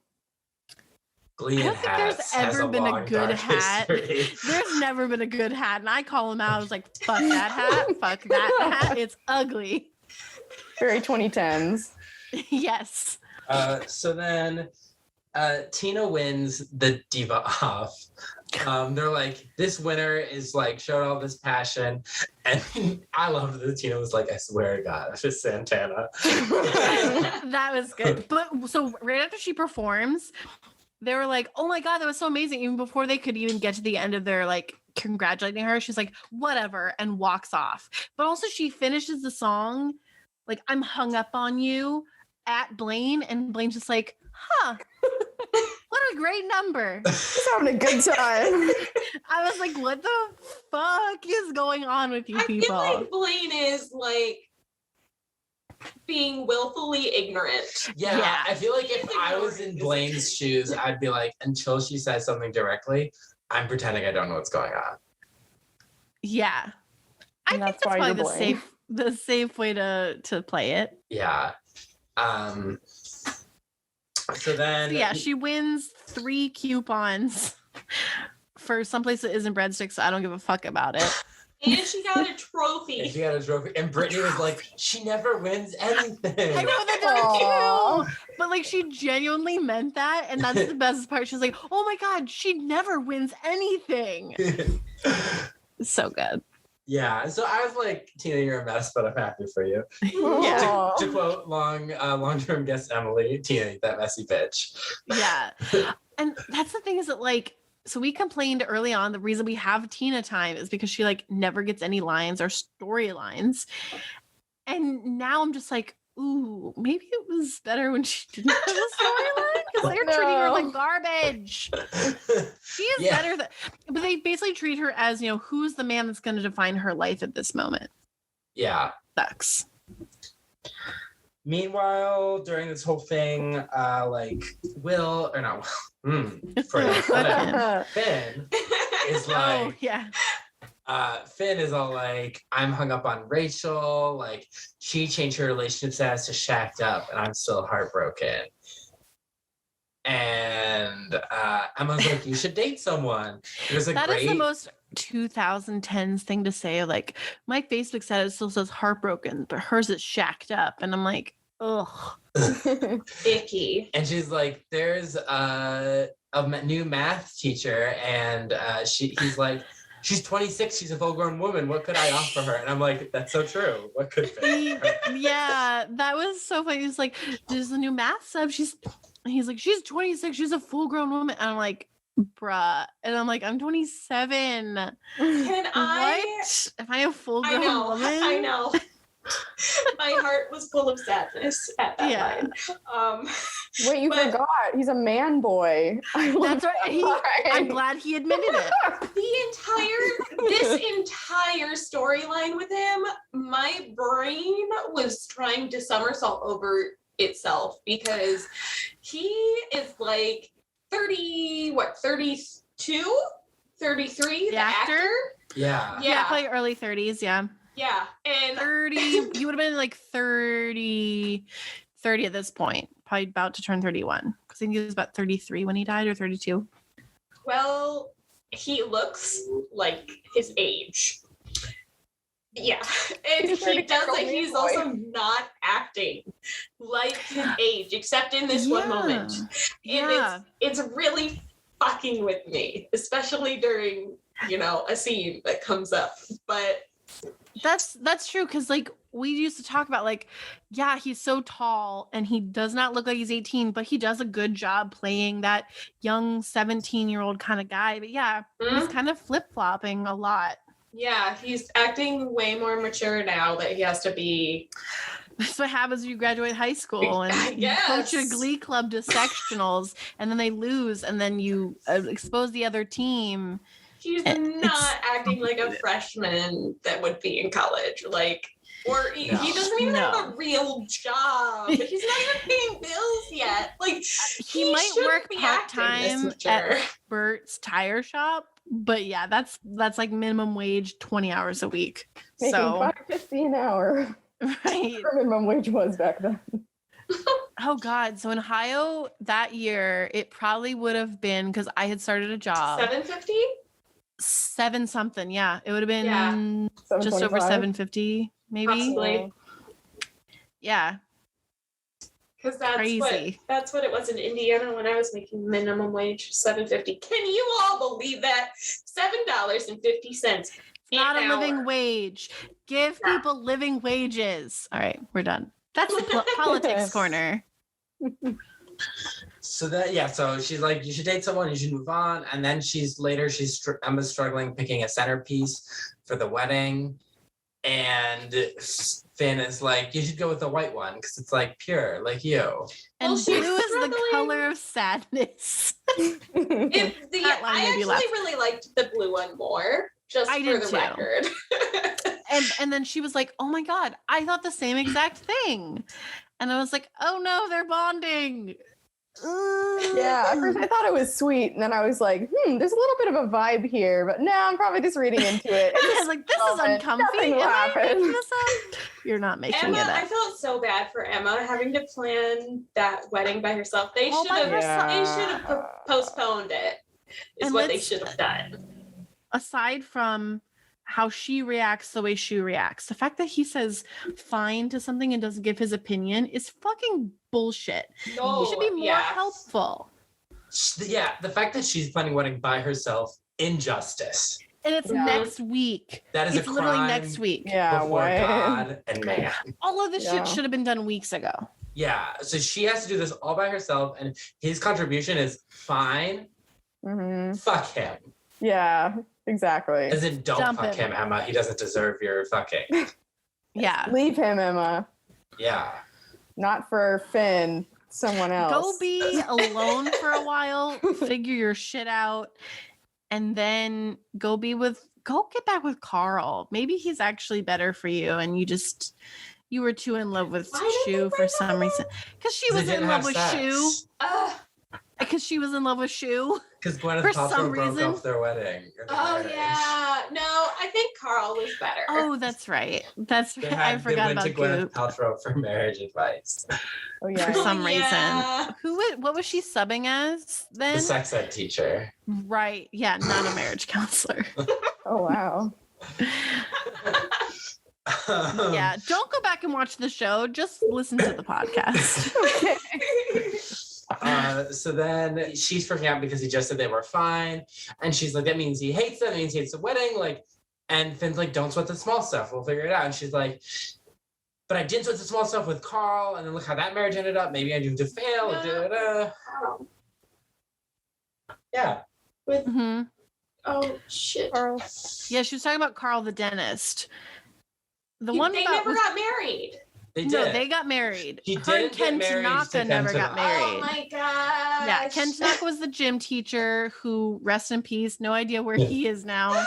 Glee I don't and think there's hats has ever been a long, good dark hat. history. There's never been a good hat. And I call him out. I was like, fuck that hat. Fuck that hat. It's ugly. Very 2010s. Yes. So then Tina wins the Diva off. They're like, this winner is like showed all this passion. And I loved that Tina was like, I swear to God, it's just Santana. That was good. But so right after she performs, they were like, oh my God, that was so amazing. Even before they could even get to the end of their like congratulating her, she's like, whatever, and walks off. But also she finishes the song like, I'm hung up on you at Blaine, and Blaine's just like, huh. What a great number. Just having a good time. I was like, what the fuck is going on with you I people? feel like Blaine is like being willfully ignorant. Yeah, I feel like if She's I was ignoring in this. Blaine's shoes, I'd be like, until she says something directly, I'm pretending I don't know what's going on. Yeah. I And think that's that's why probably you're the safe way to play it. Yeah. So then So yeah, she wins 3 coupons for someplace that isn't breadsticks, so I don't give a fuck about it. And she got a and trophy. she got a trophy, and Brittany was like, she never wins anything. I know that Aw. too. But like she genuinely meant that, and that's the best part. She was like, "Oh my god, she never wins anything." It's so good. Yeah, so I was like, Tina, you're a mess, but I'm happy for you. Aw. To quote long-term guest Emily, Tina, that messy bitch. Yeah. And that's the thing is that like, so we complained early on, the reason we have Tina time is because she like never gets any lines or storylines. And now I'm just like, ooh, maybe it was better when she didn't have a storyline because they're treating her like garbage. She is Yeah. better than, but they basically treat her as, you know, who's the man that's going to define her life at this moment. Yeah. Sucks. Meanwhile, during this whole thing, like Will or no, Finn is Oh like, yeah. Finn is all like, I'm hung up on Rachel. Like, she changed her relationship status to shacked up, and I'm still heartbroken. And Emma's like, you should date someone. It was a That great. is the most 2010s thing to say. Like my Facebook status still says heartbroken, but hers is shacked up, and I'm like, ugh. Icky. And she's like, there's a new math teacher, and he's like, she's 26, she's a full-grown woman. What could I offer her? And I'm like, that's so true. What could Finn? Yeah, that was so funny. He's like, there's a new math sub. He's like, she's 26, she's a full-grown woman. And I'm like, bruh. And I'm like, I'm 27. Can I? What? Am I a full-grown woman? I know. My heart was full of sadness at that line. Wait, you But- forgot. He's a man boy. I love That's right. that I'm line. glad he admitted it. This entire storyline with him, my brain was trying to somersault over itself because he is like 32, 33, the actor. Yeah. Yeah, probably early 30s. Yeah. Yeah, and 30. He would have been like 30 at this point, probably about to turn 31 because I think he was about 33 when he died, or 32. well, he looks like his age. Yeah, and He's a he does pretty it. He's boy. also not acting like his age, except in this one moment. Yeah. And it's really fucking with me, especially during, a scene that comes up. But That's true because like we used to talk about like, yeah, he's so tall and he does not look like he's 18, but he does a good job playing that young 17-year-old kind of guy. But yeah, he's kind of flip-flopping a lot. yeah, he's acting way more mature now that he has to be. That's what happens when you graduate high school and I you coach a guess. glee club to sectionals and then they lose and then you expose the other team. He's It's- not acting like a freshman that would be in college. Or he doesn't even have a real job. He's not even paying bills yet. He might shouldn't work be acting this part-time mature. at Bert's tire shop, but yeah, that's like minimum wage 20 hours a week. Making So $5.50 an hour. right. Whatever minimum wage was back then. Oh God. So in Ohio that year, it probably would have been because I had started a job. $7.50? 7 something. Yeah. It would have been Yeah. just over 7.25. 750, maybe. Possibly. Yeah. Because Crazy. that's what it was in Indiana when I was making minimum wage, $7.50. Can you all believe that? $7.50. It's not an a living hour. wage. Give Yeah. people living wages. All right, we're done. That's the politics corner. So so she's like, you should date someone, you should move on. And then Emma's struggling picking a centerpiece for the wedding. And Finn is like, you should go with the white one because it's like pure, like you. And Well, she's blue is the struggling. color of sadness. That line I made me actually laugh. really liked the blue one more, just I for did the too. record. And then she was like, oh my God, I thought the same exact thing. And I was like, oh no, they're bonding. Yeah, at first I thought it was sweet, and then I was like, there's a little bit of a vibe here, but no, I'm probably just reading into it. I was like, this is uncomfy. Nothing will Am I making happen. this up? You're not making Emma, it up. I felt so bad for Emma having to plan that wedding by herself. They All should by have. herself. They should have postponed it. Is And what they let's- should have done. Aside from how she reacts the way she reacts, the fact that he says fine to something and doesn't give his opinion is fucking bullshit. No, You should be more helpful. Yeah, the fact that she's planning a wedding by herself, injustice. And it's Yeah. next week. That is It's a literally crime next week. Yeah, before what? God and man. All of this Yeah. shit should have been done weeks ago. Yeah, so she has to do this all by herself, and his contribution is fine. Mhm. Fuck him. Yeah, exactly. As in, don't Dump fuck him. him, Emma. He doesn't deserve your fucking. Yeah. Leave him, Emma. Yeah. Not for Finn, someone else. Go be alone for a while, figure your shit out, and then go get back with Carl. Maybe he's actually better for you, and you were too in love with Why did Shu they for break some up? reason. Because she They was in didn't love have with sex. Shu. Ugh. Because she was in love with Shu. Because Gwyneth For Paltrow some broke reason. off their wedding. or their Oh marriage. yeah. No, I think Carl was better. Oh, that's right. That's They right. I forgot they about went to Gwyneth Goop. Paltrow for marriage advice. Oh, yeah. For some yeah. reason. What was she subbing as then? The sex ed teacher. Right. Yeah, not a marriage counselor. Oh, wow. Yeah, don't go back and watch the show. Just listen to the podcast. Okay. So then she's freaking out because he just said they were fine. And she's like, that means he hates them. That means he hates the wedding. Like, and Finn's like, don't sweat the small stuff. We'll figure it out. And she's like, but I did sweat the small stuff with Carl. And then look how that marriage ended up. Maybe I doomed to fail. Yeah. Carl. Yeah. Mhm. Oh shit. Carl. Yeah, she was talking about Carl the dentist. The They one about never got married. They did. no, they got married. He Her and didn't get Ken married to Tanaka Ken never got Tanaka. married. Oh my god. Yeah, Ken Tanaka was the gym teacher who, rest in peace, no idea where he is now.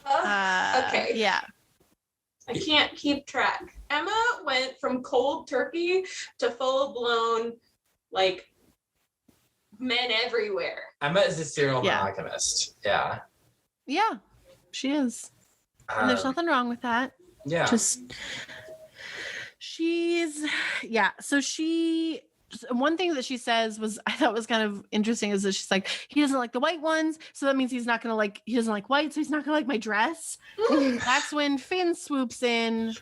Okay. Yeah. I can't keep track. Emma went from cold turkey to full blown, like, men everywhere. Emma is a serial Yeah. monogamist. Yeah. Yeah, she is. And there's Um, nothing wrong with that. Yeah. Just so one thing that she says was I thought was kind of interesting is that she's like, he doesn't like the white ones, so that means he doesn't like white, so he's not gonna like my dress. That's when Finn swoops in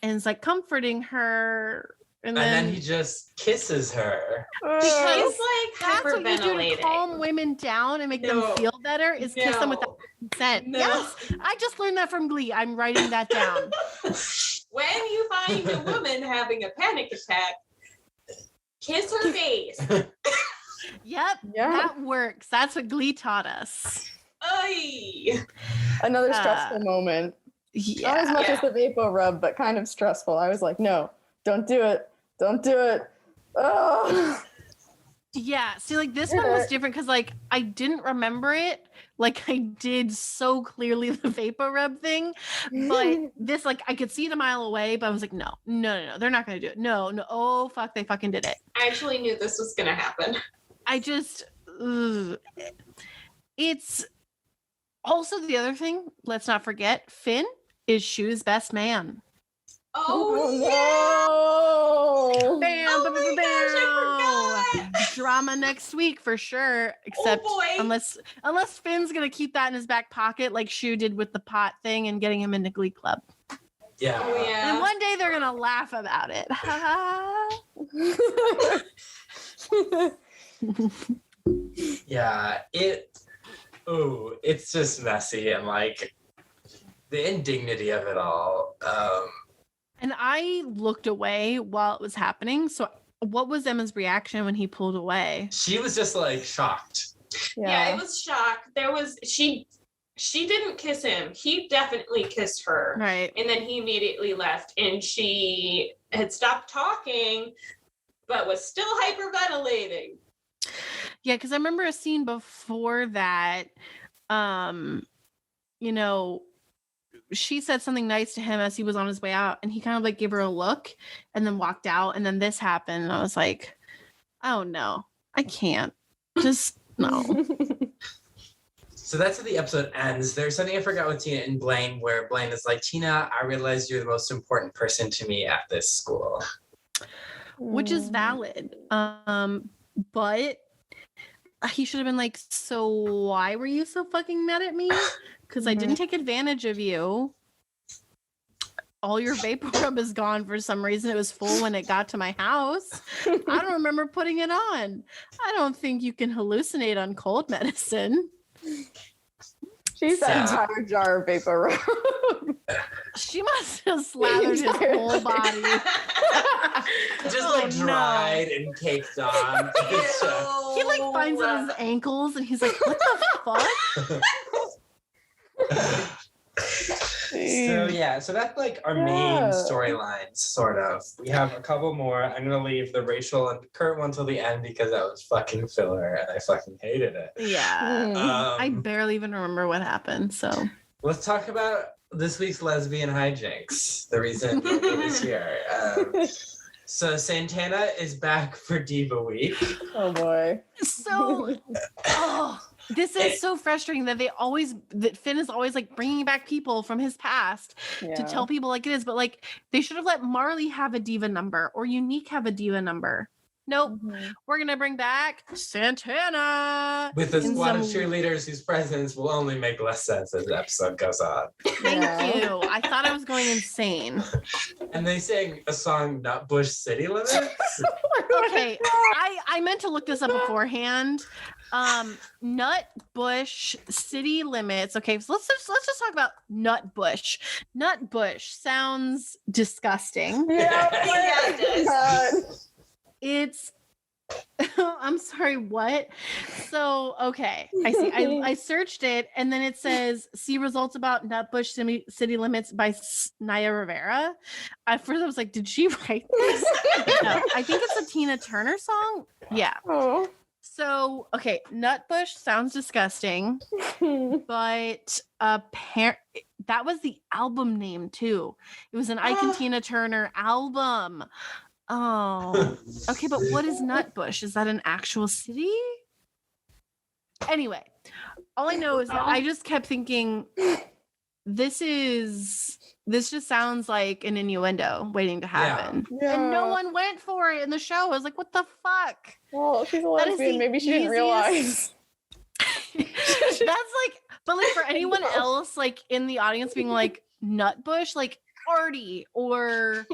and is like comforting her, and then then he just kisses her. Because She's like that's what you do to hyperventilating. calm women down and make them No. feel better is kiss them without consent. No. Yes, I just learned that from Glee. I'm writing that down. When you find a woman having a panic attack, kiss her face. Yep, Yeah. that works. That's what Glee taught us. Ay. Another stressful moment. Not as much Yeah. as the Vaporub, but kind of stressful. I was like, no, don't do it. Don't do it. Oh. Yeah, see, like this one was different because like I didn't remember it like I did so clearly the Vaporub thing, but this like I could see it a mile away, but I was like, no, they're not gonna do it. No, oh fuck, they fucking did it. I actually knew this was gonna happen. I just, ugh. It's also the other thing. Let's not forget, Finn is Shu's best man. Oh, no. Bam, Oh bam, my bam, gosh, I bam. Drama next week for sure. Except boy. unless Finn's gonna keep that in his back pocket like Shu did with the pot thing and getting him into Glee Club. Yeah. Oh And yeah. one day they're gonna laugh about it. Yeah. It's just messy and like the indignity of it all. And I looked away while it was happening. So what was Emma's reaction when he pulled away? She was just like shocked. Yeah, it was shock. She didn't kiss him. He definitely kissed her. Right. And then he immediately left, and she had stopped talking, but was still hyperventilating. Yeah, because I remember a scene before that, you know, she said something nice to him as he was on his way out, and he kind of like gave her a look and then walked out, and then this happened, and I was like, oh no, I can't. Just no. So that's how the episode ends. There's something I forgot with Tina and Blaine, where Blaine is like, Tina, I realize you're the most important person to me at this school. Which is valid. But he should have been like, so why were you so fucking mad at me? Because I didn't take advantage of you. All your Vaporub is gone for some reason. It was full when it got to my house. I don't remember putting it on. I don't think you can hallucinate on cold medicine. She's that entire jar of Vaporub. She must have slathered his whole body. Just dried and caked on. He like finds it on his ankles and he's like, what the fuck? So that's like our main storylines, sort of. We have a couple more. I'm gonna leave the Rachel and Kurt one till the end because that was fucking filler and I fucking hated it. Yeah. I barely even remember what happened. So let's talk about this week's lesbian hijinks. The reason it was here. So Santana is back for Diva Week. Oh boy. So this is so frustrating that Finn is always like bringing back people from his past to tell people like it is, but like they should have let Marley have a diva number or Unique have a diva number. Nope. We're gonna bring back Santana with a squad of cheerleaders whose presence will only make less sense as the episode goes on. Thank you. I thought I was going insane. And they sang a song, Nutbush City Limits. Okay, I meant to look this up beforehand. Nutbush City Limits. Okay, so let's just talk about Nutbush. Nutbush sounds disgusting. Yeah, it does. It's I'm sorry, what? So, okay, I see. I searched it and then it says, see results about Nutbush City Limits by Naya Rivera. At first I was like, did she write this? No, I think it's a Tina Turner song. Yeah. Oh. So, okay, Nutbush sounds disgusting, but that was the album name too. It was an Ike and Tina Turner album. Oh, okay, but what is Nutbush? Is that an actual city? Anyway, all I know is that I just kept thinking, this just sounds like an innuendo waiting to happen. Yeah. And no one went for it in the show. I was like, what the fuck? Well, she's a lesbian. Maybe she didn't realize. That's like, but like for anyone else, like in the audience being like, Nutbush, like Artie or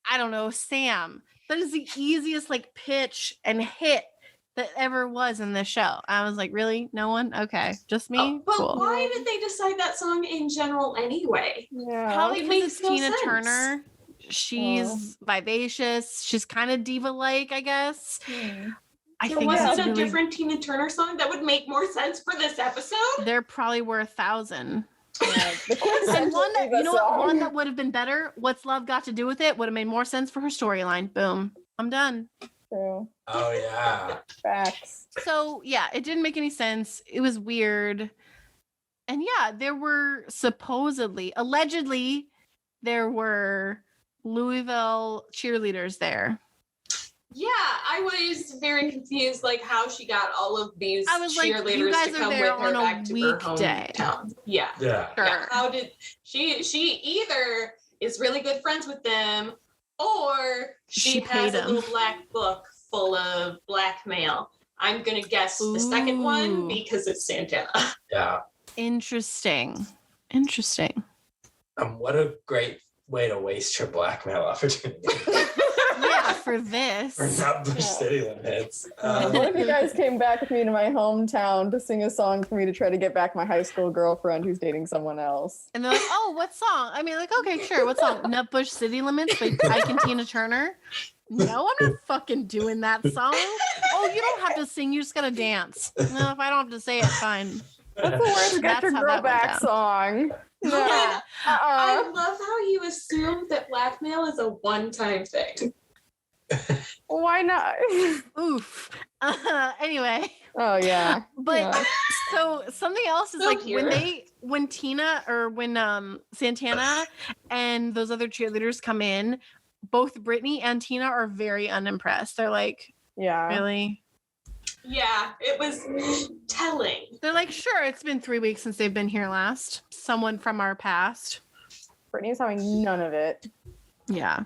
I don't know, Sam. That is the easiest like pitch and hit that ever was in this show. I was like, really? No one? Okay. Just me? But cool. why did they decide that song in general anyway? Yeah. Probably It because makes it's no Tina sense. Turner. She's vivacious. She's kind of diva-like, I guess. I There think wasn't it's a really, different Tina Turner song that would make more sense for this episode? there probably were 1,000. Yeah. And one that, you know what, one song. that would have been better, What's Love Got to Do with It, would have made more sense for her storyline. Boom. I'm done. True. Oh yeah. Facts. So yeah, it didn't make any sense. It was weird. And yeah, there were allegedly, there were Louisville cheerleaders there. Yeah, I was very confused, like how she got all of these I was like, you cheerleaders guys to are come there with her on a back to her weekday. hometown. Yeah. Yeah. Sure. Yeah. How did she either is really good friends with them or she has paid a them. little black book full of blackmail. I'm gonna guess the second one Ooh. because it's Santana. Yeah. Interesting. What a great way to waste your blackmail opportunity. Yeah, for this. For Nutbush City Limits. What if you guys came back with me to my hometown to sing a song for me to try to get back my high school girlfriend who's dating someone else? And they're like, oh, what song? I mean, like, okay, sure. What song? Nutbush City Limits by Ike and Tina Turner? No, I'm not fucking doing that song. Oh, you don't have to sing. You just got to dance. No, if I don't have to say it, fine. That's the worst Get Your how Girl that went Back down. song. Yeah. I love how you assume that blackmail is a one-time thing. Why not? Oof. Anyway. Oh yeah. But Yeah. So something else is So like pure. when Santana and those other cheerleaders come in, both Brittany and Tina are very unimpressed. They're like, Yeah. really? Yeah, it was telling. They're like, sure, it's been 3 weeks since they've been here last. Someone from our past. Brittany's having none of it. Yeah.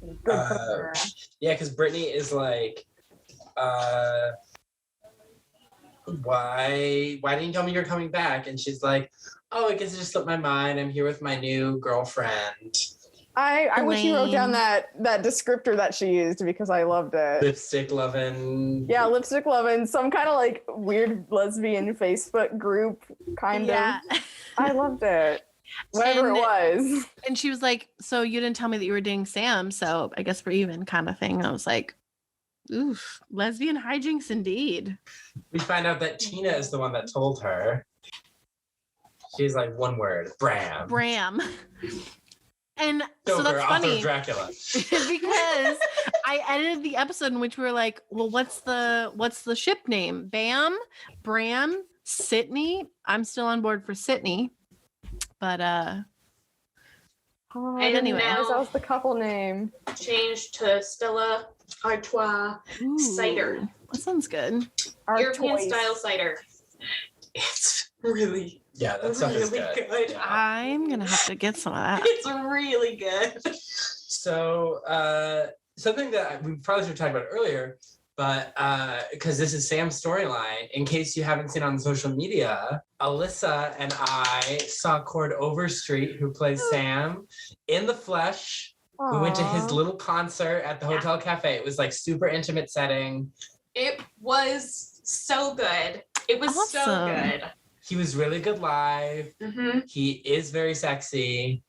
Good for her. Yeah, because Brittany is like, why didn't you tell me you're coming back? And she's like, oh, I guess it just slipped my mind. I'm here with my new girlfriend. I wish you wrote down Lame. that descriptor that she used because I loved it. Lipstick loving. Yeah, lipstick loving, some kind of like weird lesbian Facebook group kind of. I loved it. Whatever it was. And she was like, so you didn't tell me that you were dating Sam, so I guess we're even kind of thing. And I was like, oof, lesbian hijinks indeed. We find out that Tina is the one that told her. She's like, one word, BrAm. BrAm. And so Stoker, that's author funny of Dracula. because I edited the episode in which we were like, well, what's the ship name? BAM, BrAm, Sydney. I'm still on board for Sydney. But Oh, And anyway. now that was the couple name. changed to Stella Artois ooh, cider. That sounds good. Our European choice. style cider. It's really, Yeah, that stuff is really good. good. Yeah. I'm gonna have to get some of that. It's really good. So something that we probably should have talked about earlier, but because this is Sam's storyline, in case you haven't seen on social media, Alyssa and I saw Cord Overstreet, who plays Sam, in the flesh. We went to his Aw. little concert at the Hotel Cafe. It was like super intimate setting. It was so good. It was so Awesome. good. He was really good live. Mm-hmm. He is very sexy.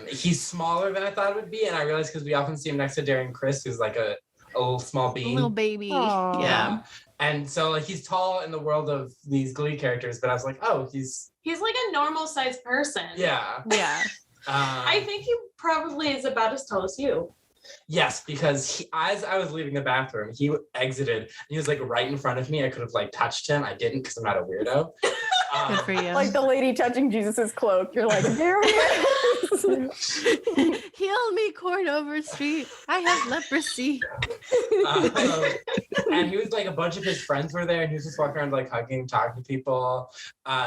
He's smaller than I thought it would be, and I realized because we often see him next to Darren Criss, who's like a little small A bean. little baby. Aw. Yeah. And so like he's tall in the world of these Glee characters, but I was like, oh, he's He's like a normal sized person. yeah. Yeah. I think he probably is about as tall as you. Yes, because as I was leaving the bathroom, he exited and he was like right in front of me. I could have like touched him. I didn't because I'm not a weirdo. Good for you. Like the lady touching Jesus's cloak. You're like, there he is. Heal me, Cord Overstreet. I have leprosy. And he was like, a bunch of his friends were there, and he was just walking around like hugging, talking to people.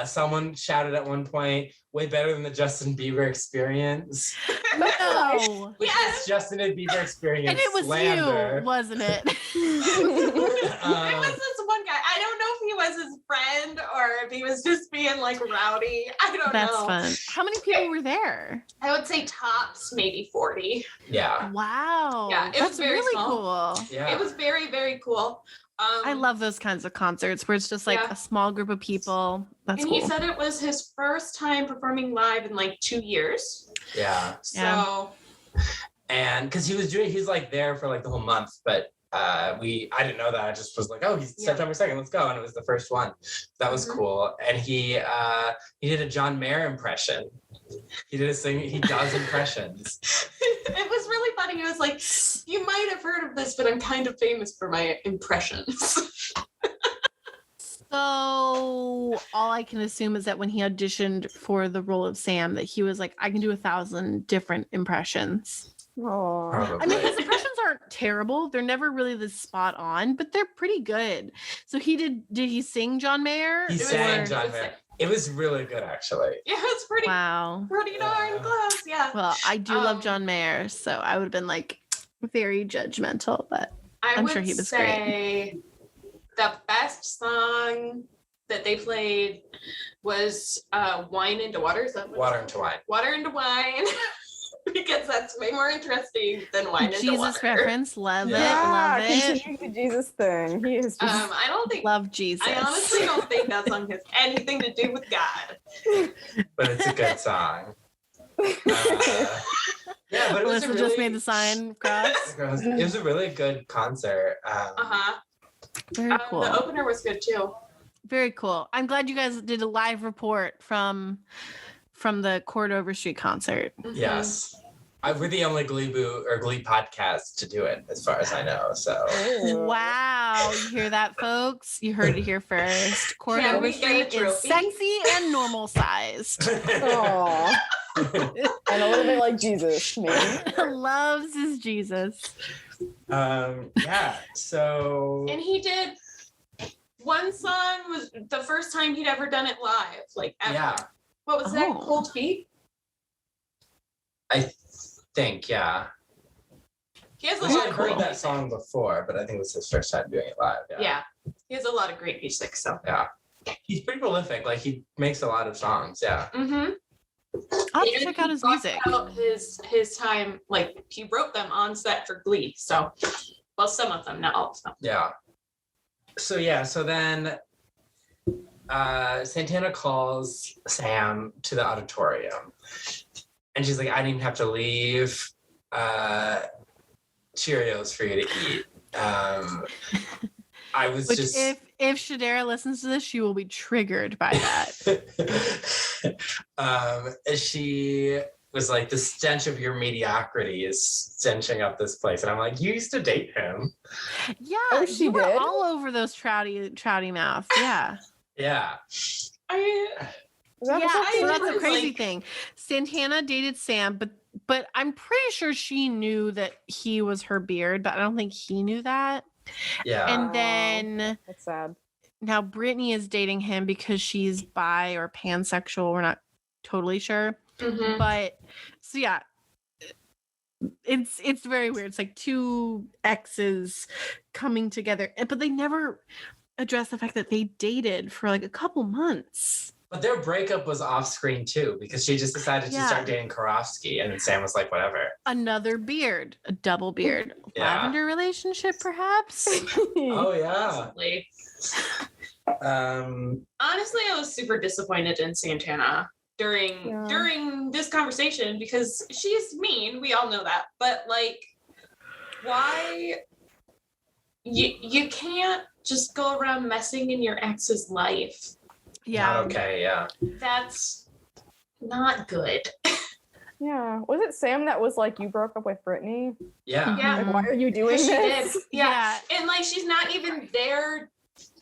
Someone shouted at one point, "Way better than the Justin Bieber experience." No. Which Yes! is Justin and Bieber experience And it was slander. you, wasn't it? It was this one guy. I don't know if he was his friend or if he was just being like rowdy. I don't That's know. fun. How many people were there? I would say tops maybe 40. Yeah, Wow. Yeah, it was That's very really small. cool. yeah. It was very, very cool. I love those kinds of concerts where it's just like Yeah. a small group of people. That's and cool. he said it was his first time performing live in like 2 years. Yeah. So Yeah. And because he's like there for like the whole month, but I didn't know that. I just was like, oh, he's Yeah. September 2nd, let's go. And it was the first one. That was Mhm. cool. And he did a John Mayer impression. He did a sing, he does impressions. it was really funny. He was like, you might have heard of this, but I'm kind of famous for my impressions. So all I can assume is that when he auditioned for the role of Sam, that he was like, I can do 1,000 different impressions. Aw. Probably. I mean, his impressions aren't terrible. They're never really the spot on, but they're pretty good. So did he sing John Mayer? He It was sang like- John it was Mayer. like- It was really good, actually. Yeah, it's pretty, Wow. pretty darn Yeah. close. Yeah. Well, I do love Um, John Mayer, so I would have been like very judgmental, but I I'm would sure he was great. say the best song that they played was Wine into Water. Is that what Water it's into wine. called? Water into Wine. Because that's way more interesting than Wine into Jesus Water. reference. Love Yeah. it. Love it. Continuing the Jesus thing. He is just I don't think Love Jesus. I honestly don't think that song has anything to do with God. But it's a good song. Yeah, but it was a Alyssa really, just made the sign cross. it was a really good concert. Uh-huh. Very cool. The opener was good too. Very cool. I'm glad you guys did a live report from the Cord Overstreet concert. Mhm. Yes. We're the only Gleeboot or Glee podcast to do it, as far as I know. So Wow, you hear that, folks? You heard it here first. Court Can Over we get a Street is trophy? sexy and normal sized. Aw. And a little bit like Jesus, maybe. Loves his Jesus. Yeah. So And he did one song was the first time he'd ever done it live, like ever. yeah, What was that? Oh. Cold Feet? I think yeah. He has a Which lot I've of heard great that music. song before, but I think it was his first time doing it live. Yeah. He has a lot of great music, so. Yeah. He's pretty prolific. Like he makes a lot of songs. Yeah. Mm-hmm. I'll have to check out his music. About his time, like he wrote them on set for Glee. So, well, some of them, not all of them. Yeah. So then Santana calls Sam to the auditorium. And she's like, I didn't even have to leave Cheerios for you to eat. I was Which, just if Shadera listens to this, she will be triggered by that. she was like, the stench of your mediocrity is stenching up this place. And I'm like, you used to date him. Yeah, Oh, she you were did? all over those trouty mouths. Yeah. Yeah. Is that Yeah, what so that that's the was crazy like- thing. Santana dated Sam, but I'm pretty sure she knew that he was her beard, but I don't think he knew that. Yeah. And Wow. then That's sad. now Brittany is dating him because she's bi or pansexual. We're not totally sure. Mm-hmm. But so yeah, it's very weird. It's like two exes coming together, but they never address the fact that they dated for like a couple months. But their breakup was off screen too, because she just decided to Yeah. start dating Karofsky, and then Sam was like, whatever. Another beard, a double beard, Yeah. lavender relationship, perhaps. Oh yeah. Possibly. Honestly, I was super disappointed in Santana during this conversation because she's mean. We all know that, but like, why? You can't just go around messing in your ex's life. Yeah. Not okay. Yeah. That's not good. Yeah. Was it Sam that was like, you broke up with Brittany? Yeah. Yeah. Like, why are you doing She did. this? Yeah. And like, she's not even there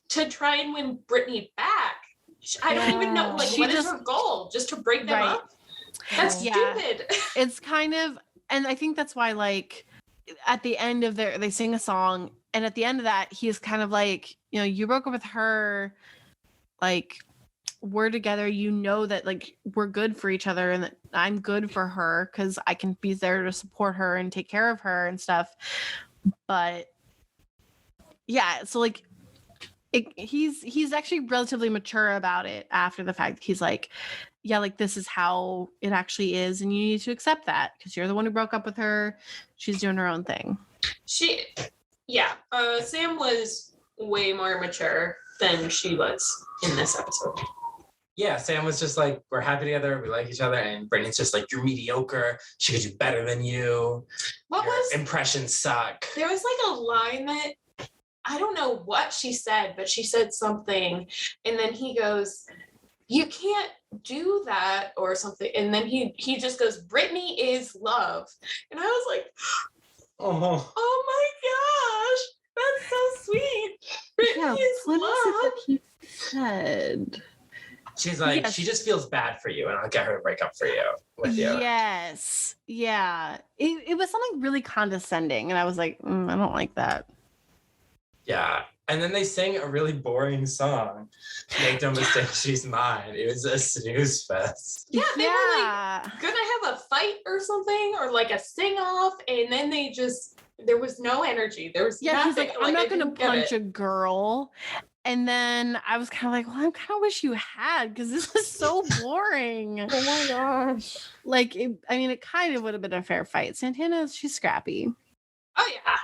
to try and win Brittany back. I don't even know. Like, She what is just- her goal? Just to break them Right. up? That's Yeah. stupid. It's kind of, and I think that's why, like, at the end of they sing a song, and at the end of that, he's kind of like, you know, you broke up with her, like, we're together, you know that like we're good for each other and that I'm good for her because I can be there to support her and take care of her and stuff. But yeah, so like he's actually relatively mature about it after the fact. He's like, yeah, like this is how it actually is, and you need to accept that because you're the one who broke up with her. She's doing her own thing. Sam was way more mature than she was in this episode. Yeah, Sam was just like, we're happy together, we like each other, and Brittany's just like, you're mediocre, she could do better than you. What Your was impressions suck. there was like a line that I don't know what she said, but she said something, and then he goes, "You can't do that," or something, and then he just goes, "Brittany is love," and I was like, Oh, "Oh my gosh, that's so sweet! Brittany is love." he said? she's like, Yes. she just feels bad for you, and I'll get her to break up for you with you. Yes. Yeah. It was something really condescending, and I was like, I don't like that. Yeah. And then they sing a really boring song. Make no mistake, she's mine. It was a snooze fest. Yeah, they were like Yeah. gonna have a fight or something, or like a sing off, and then there was no energy. There was Yeah, he's nothing. like, I'm not I gonna didn't get punch it. a girl. And then I was kind of like, well, I kind of wish you had, because this was so boring. Oh my gosh. Like, it kind of would have been a fair fight. Santana, she's scrappy. Oh yeah,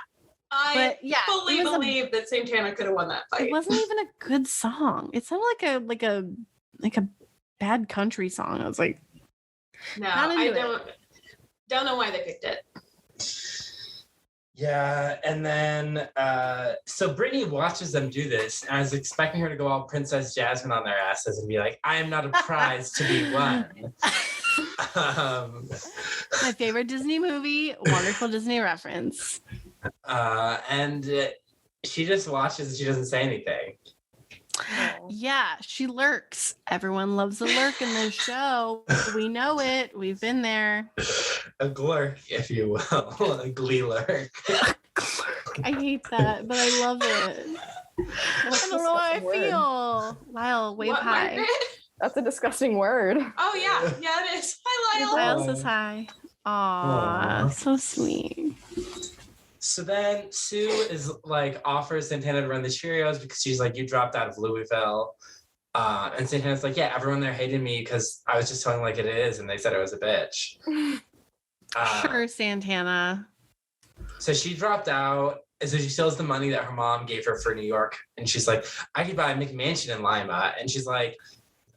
I But yeah, fully it was believe that Santana could have won that it fight. wasn't even a good song. It sounded like a bad country song. I was like, No, Not I into don't know why they picked it. Yeah, and then so Brittany watches them do this, and I was expecting her to go all Princess Jasmine on their asses and be like, I am not a prize to be won. My favorite Disney movie, wonderful Disney reference. And she just watches and she doesn't say anything. Yeah, she lurks. Everyone loves a lurk in this show. We know it. We've been there. A glurk, if you will. A glee lurk. I hate that, but I love it. I don't know how I feel. Lyle, wave What, hi. Margaret? That's a disgusting word. Oh yeah, it is. Hi, Lyle. Lyle says hi. Aw, so sweet. So then Sue is like offers Santana to run the Cheerios because she's like, you dropped out of Louisville. And Santana's like, yeah, everyone there hated me because I was just telling like it is, and they said I was a bitch. Sure, Santana. So she dropped out. And so she steals the money that her mom gave her for New York. And she's like, I could buy a McMansion in Lima. And she's like,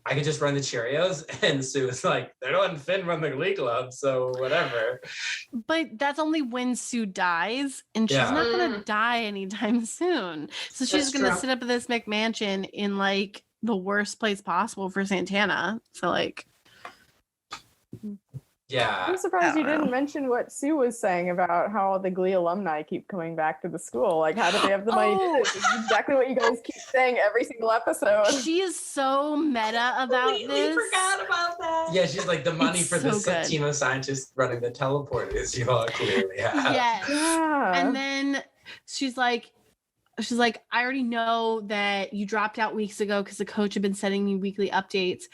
I could just run the Cheerios. And Sue was like, they're letting Finn run the Glee Club, so whatever. But that's only when Sue dies, and she's Yeah. not gonna die anytime soon. So she's That's gonna true. sit up at this McMansion in like the worst place possible for Santana. So like, Yeah. I'm surprised I you don't didn't know. mention what Sue was saying about how the Glee alumni keep coming back to the school. Like, how do they have the money? Oh. This is exactly what you guys keep saying every single episode. she is so meta about Completely this. forgot about that. Yeah, she's like, the money It's for the so good. team of scientists running the teleporters, you all clearly have. Yes. Yeah. And then she's like, I already know that you dropped out weeks ago because the coach had been sending me weekly updates.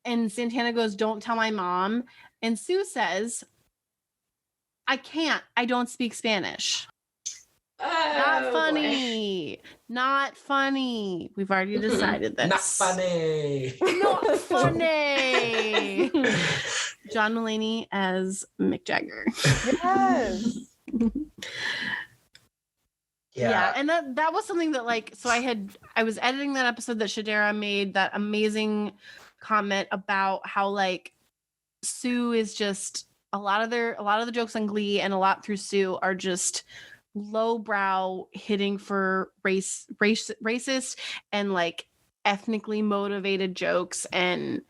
And Santana goes, don't tell my mom. And Sue says, I can't. I don't speak Spanish. Not Oh, funny. Not funny. We've already decided this. Not funny. Not funny. John Mulaney as Mick Jagger. Yes. Yeah, and that was something that like, so I was editing that episode that Shadera made that amazing comment about how like Sue is just a lot of the jokes on Glee and a lot through Sue are just lowbrow hitting for racist and like ethnically motivated jokes, and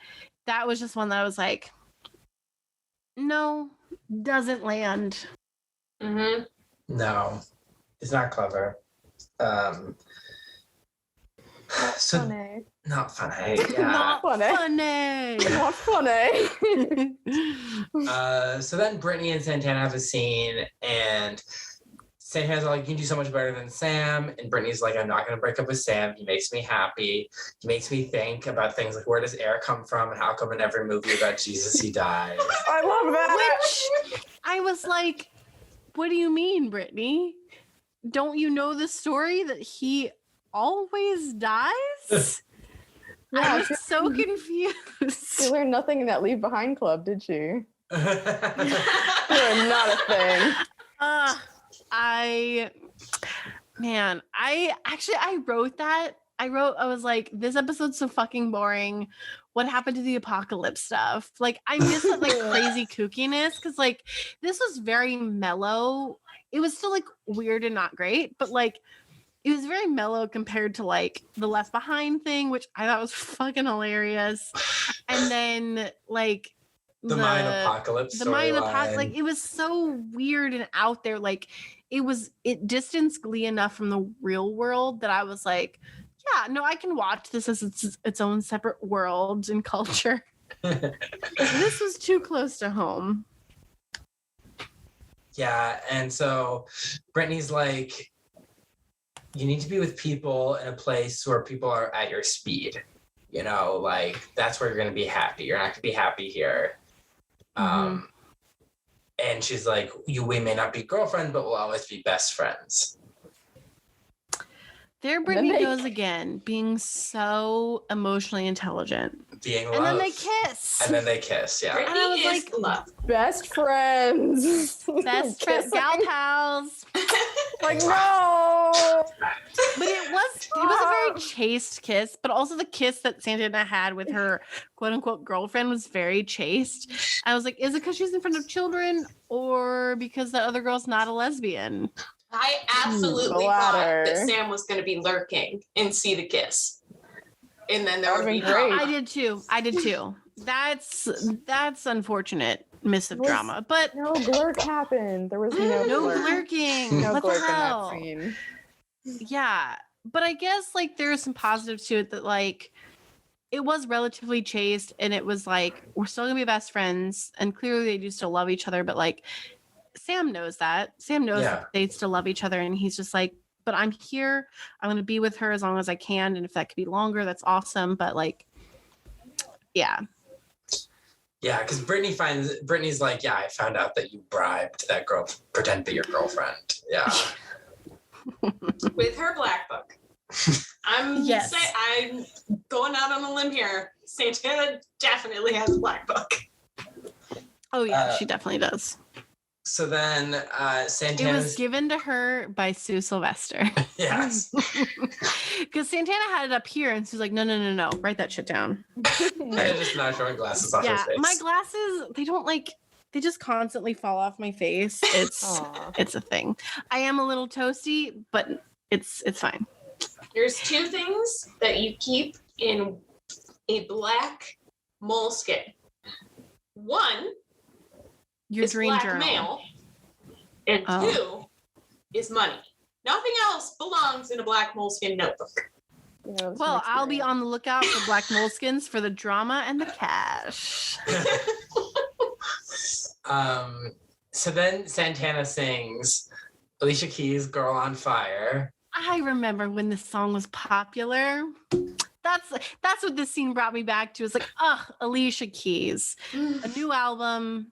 that was just one that I was like, no, doesn't land. Mm-hmm. No, it's not clever. So Funny. not funny. Yeah. Not Funny. funny. Not funny. So then Brittany and Santana have a scene, and Santana's like, you can do so much better than Sam. And Brittany's like, I'm not going to break up with Sam. He makes me happy. He makes me think about things like, where does air come from? And how come in every movie about Jesus he dies? I love that. Which I was like, what do you mean, Brittany? Don't you know the story that he always dies? Yeah, I she- was so She confused. learned nothing in that Leave Behind Club, did she? You Yeah. are not a thing. I wrote that. I was like, this episode's so fucking boring. What happened to the apocalypse stuff? Like, I miss that like crazy kookiness because like this was very mellow. It was still like weird and not great, but like it was very mellow compared to like the Left Behind thing, which I thought was fucking hilarious. And then like The Mayan apocalypse. the Mayan storyline. apocalypse, like it was so weird and out there. Like it distanced Glee enough from the real world that I was like, yeah, no, I can watch this as its own separate world and culture. This was too close to home. Yeah, and so Brittany's like, you need to be with people in a place where people are at your speed. You know, like that's where you're gonna be happy. You're not gonna be happy here. And she's like, we may not be girlfriends, but we'll always be best friends. There Brittany goes again, being so emotionally intelligent. Being And love. then they kiss. And then they kiss, yeah. Brittany And I was is like- love. Best friends. Best friend, Kissing. gal pals. Like, no. But it was a very chaste kiss, but also the kiss that Santana had with her quote unquote girlfriend was very chaste. I was like, is it because she's in front of children or because the other girl's not a lesbian? I absolutely The thought latter. that Sam was going to be lurking and see the kiss. And then there would That'd be be great. I did too. That's unfortunate, missive drama. But No glurk happened. There was no glurking. No What glurk the hell? in that scene. Yeah, but I guess like there are some positives to it that like it was relatively chaste, and it was like we're still gonna be best friends, and clearly they do still love each other. But like Sam knows that. Sam knows that they still love each other, and he's just like, but I'm here. I'm gonna be with her as long as I can, and if that could be longer, that's awesome. But like, yeah. Yeah, because Brittany's like, yeah, I found out that you bribed that girl to pretend to be your girlfriend. Yeah. With her black book. I'm going out on a limb here. Santana definitely has a black book. Oh yeah, she definitely does. So then Santana. It was given to her by Sue Sylvester. Yes. Because Santana had it up here, and Sue's like, no, write that shit down. I just not showing glasses off her face. My glasses, they just constantly fall off my face. It's a thing. I am a little toasty, but it's fine. There's two things that you keep in a black moleskin. One Your is dream black journal. mail, and two is money. Nothing else belongs in a black moleskin notebook. Yeah, Well, I'll be on the lookout for black moleskins for the drama and the cash. So then Santana sings Alicia Keys' Girl on Fire. I remember when this song was popular. That's what this scene brought me back to. It's like, Alicia Keys, a new album.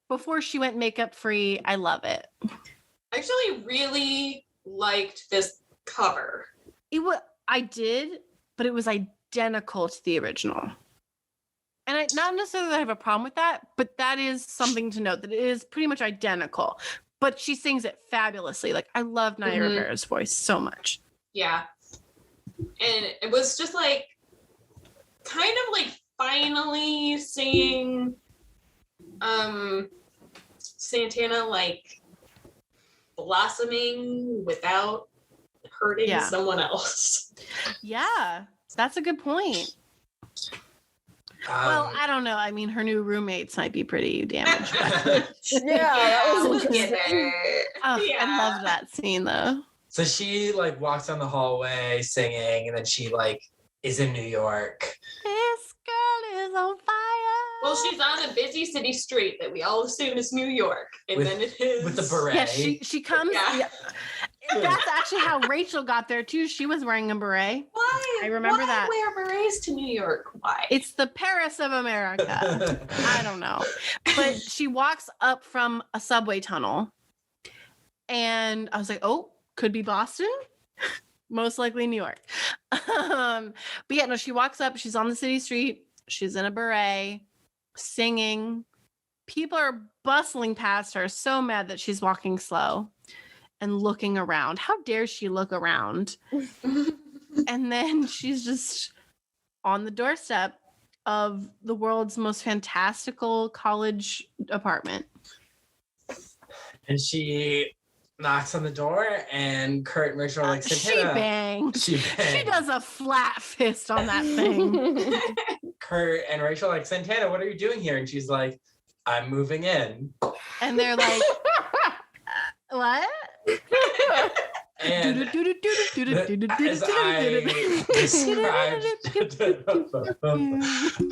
Before she went makeup free, I love it. I actually really liked this cover. I did, but it was identical to the original. And not necessarily that I have a problem with that, but that is something to note, that it is pretty much identical. But she sings it fabulously. Like, I love Naya Rivera's voice so much. Yeah. And it was just like, kind of like finally seeing Santana like blossoming without hurting someone else. Yeah, that's a good point. Well, I don't know. I mean, her new roommates might be pretty damaged. That was interesting. I love that scene though. So she like walks down the hallway singing, and then she like is in New York. This girl is on fire. Well, she's on a busy city street that we all assume is New York, and then it is with the beret. Yeah, she comes. Yeah. That's actually how Rachel got there too. She was wearing a beret. Why? I remember that. Why wear berets to New York? Why? It's the Paris of America. I don't know. But she walks up from a subway tunnel, and I was like, oh, could be Boston. Most likely New York. But yeah, no, she walks up. She's on the city street. She's in a beret, singing. People are bustling past her, so mad that she's walking slow and looking around. How dare she look around? And then she's just on the doorstep of the world's most fantastical college apartment. And she knocks on the door, and Kurt and Rachel are like, Santana. She does a flat fist on that thing. Kurt and Rachel are like, Santana, what are you doing here? And she's like, I'm moving in. And they're like, what? And as I described,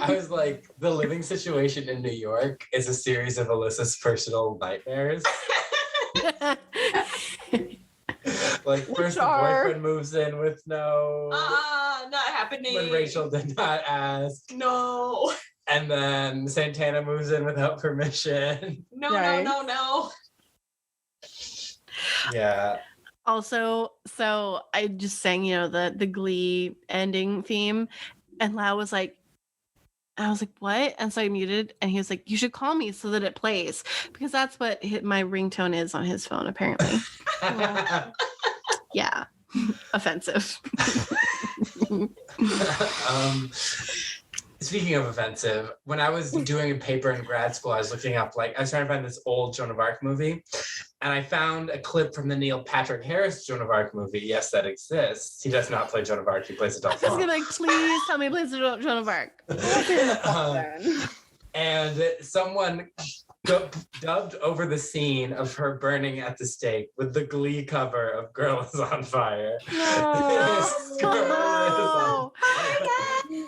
I was like, the living situation in New York is a series of Alyssa's personal nightmares. Like, first the boyfriend moves in with no... not happening. When Rachel did not ask. No. And then Santana moves in without permission. No. Yeah. Also, so I just sang, the Glee ending theme, and Lau was like, I was like, what? And so I muted, and he was like, you should call me so that it plays, because that's what my ringtone is on his phone, apparently. Yeah. Offensive. Speaking of offensive, when I was doing a paper in grad school, I was looking up, I was trying to find this old Joan of Arc movie, and I found a clip from the Neil Patrick Harris Joan of Arc movie. Yes, that exists. He does not play Joan of Arc. He plays I Adolph. was gonna please tell me he plays Joan of Arc. And someone dubbed over the scene of her burning at the stake with the Glee cover of "Girl Is on Fire." Oh my God.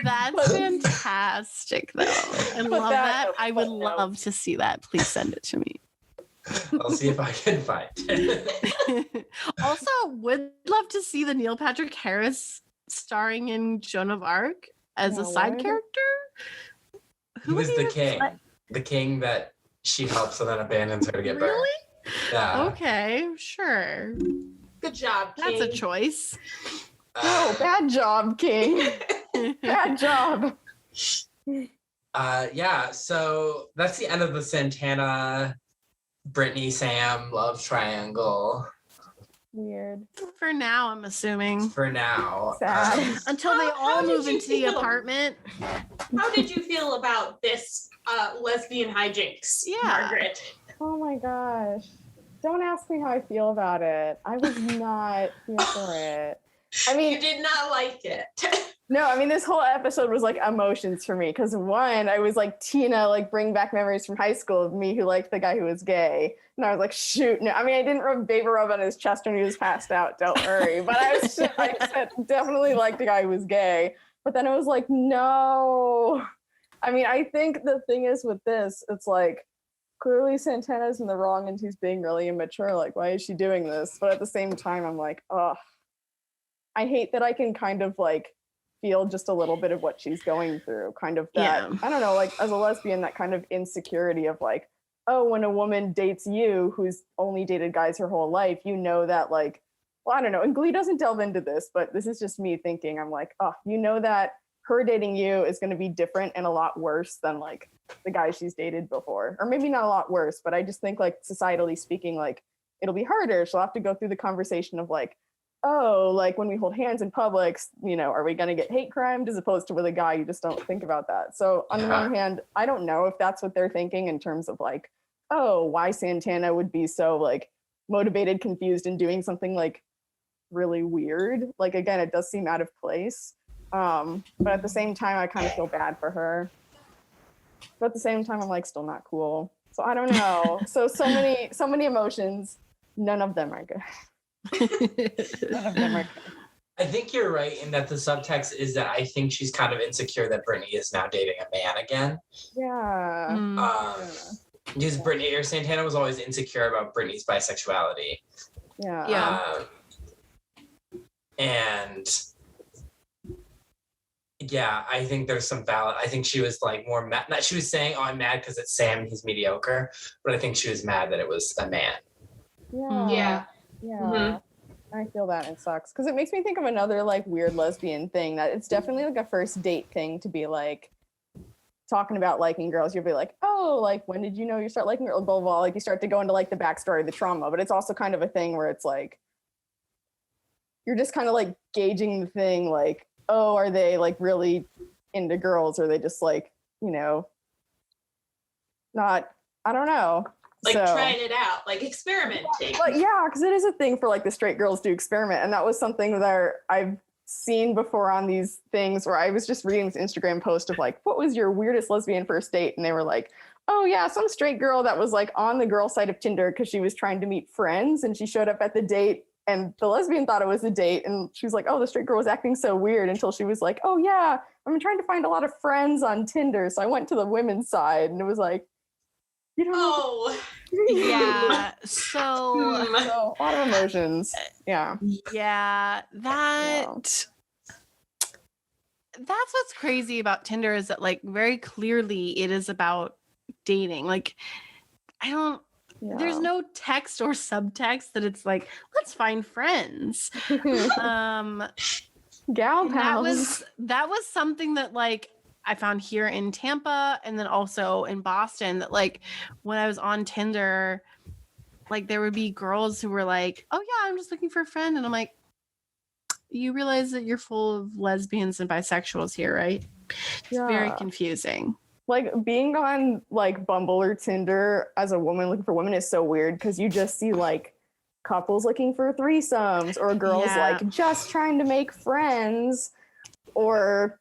That's fantastic, though. I love that. I would love to see that. Please send it to me. I'll see if I can find it. Also, would love to see the Neil Patrick Harris starring in Joan of Arc as a side character. He was the king. The king that she helps and then abandons her to get burned. Really? Yeah. Okay, sure. Good job, King. That's a choice. No, bad job, King. Bad job. Yeah, so that's the end of the Santana, Brittany, Sam love triangle. Weird. For now, I'm assuming. For now. Sad. Until they How all did move you into the feel? apartment. How did you feel about this lesbian hijinks, Yeah. Margaret? Oh my gosh. Don't ask me how I feel about it. I was not here for it. I You mean, did not like it. no, I mean, this whole episode was like emotions for me. Because one, I was like, Tina, like bring back memories from high school of me who liked the guy who was gay. And I was like, shoot, no. I mean, I didn't rub Vaporub on his chest when he was passed out, don't worry. But I was just, I said, definitely liked the guy who was gay. But then it was like, no. I mean, I think the thing is with this, it's like, clearly Santana's in the wrong and she's being really immature. Like, why is she doing this? But at the same time, I'm like, oh, I hate that I can kind of like feel just a little bit of what she's going through. Kind of that, Yeah. I don't know, like as a lesbian, that kind of insecurity of like, oh, when a woman dates you who's only dated guys her whole life, you know that like, well, I don't know. And Glee doesn't delve into this, but this is just me thinking, I'm like, oh, you know that her dating you is going to be different and a lot worse than like the guys she's dated before. Or maybe not a lot worse, but I just think like societally speaking, like it'll be harder. She'll have to go through the conversation of like, oh, like when we hold hands in public, you know, are we going to get hate crimed as opposed to with a guy? You just don't think about that. So on the one hand, I don't know if that's what they're thinking in terms of like, oh, why Santana would be so like motivated, confused, and doing something like really weird. Like, again, it does seem out of place. But at the same time, I kind of feel bad for her. But at the same time, I'm like still not cool. So I don't know. So many emotions. None of them are good. None of them are good. I think you're right in that the subtext is that I think she's kind of insecure that Brittany is now dating a man again. Yeah. Mm. Because Brittany or Santana was always insecure about Brittany's bisexuality. Yeah. Yeah. And yeah, I think there's some valid. I think she was like more mad. Not she was saying, "Oh, I'm mad because it's Sam. He's mediocre." But I think she was mad that it was a man. Yeah. Yeah. Yeah. Mhm. I feel that it sucks because it makes me think of another like weird lesbian thing that it's definitely like a first date thing to be like talking about liking girls. You'll be like, oh, like when did you know you start liking girls? Blah, blah, blah. Like you start to go into like the backstory, the trauma, but it's also kind of a thing where it's like you're just kind of like gauging the thing like, oh, are they like really into girls? Or are they just like, you know, not, I don't know. Like So- trying it out, like experimenting. But yeah, because it is a thing for like the straight girls to experiment. And that was something that I've seen before on these things where I was just reading this Instagram post of like, what was your weirdest lesbian first date? And they were like, oh yeah, some straight girl that was like on the girl side of Tinder because she was trying to meet friends and she showed up at the date and the lesbian thought it was a date. And she was like, oh, the straight girl was acting so weird until she was like, oh yeah, I'm trying to find a lot of friends on Tinder. So I went to the women's side and it was like, you don't know. Oh, Yeah. So So, a lot of emotions. Yeah. yeah, that's what's crazy about Tinder is that like very clearly it is about dating. Like there's no text or subtext that it's like, let's find friends. Gal And pals. that was something that like I found here in Tampa and then also in Boston that like when I was on Tinder, like there would be girls who were like, oh yeah, I'm just looking for a friend. And I'm like, you realize that you're full of lesbians and bisexuals here, right? It's very confusing. Like being on like Bumble or Tinder as a woman looking for women is so weird because you just see like couples looking for threesomes or girls like just trying to make friends or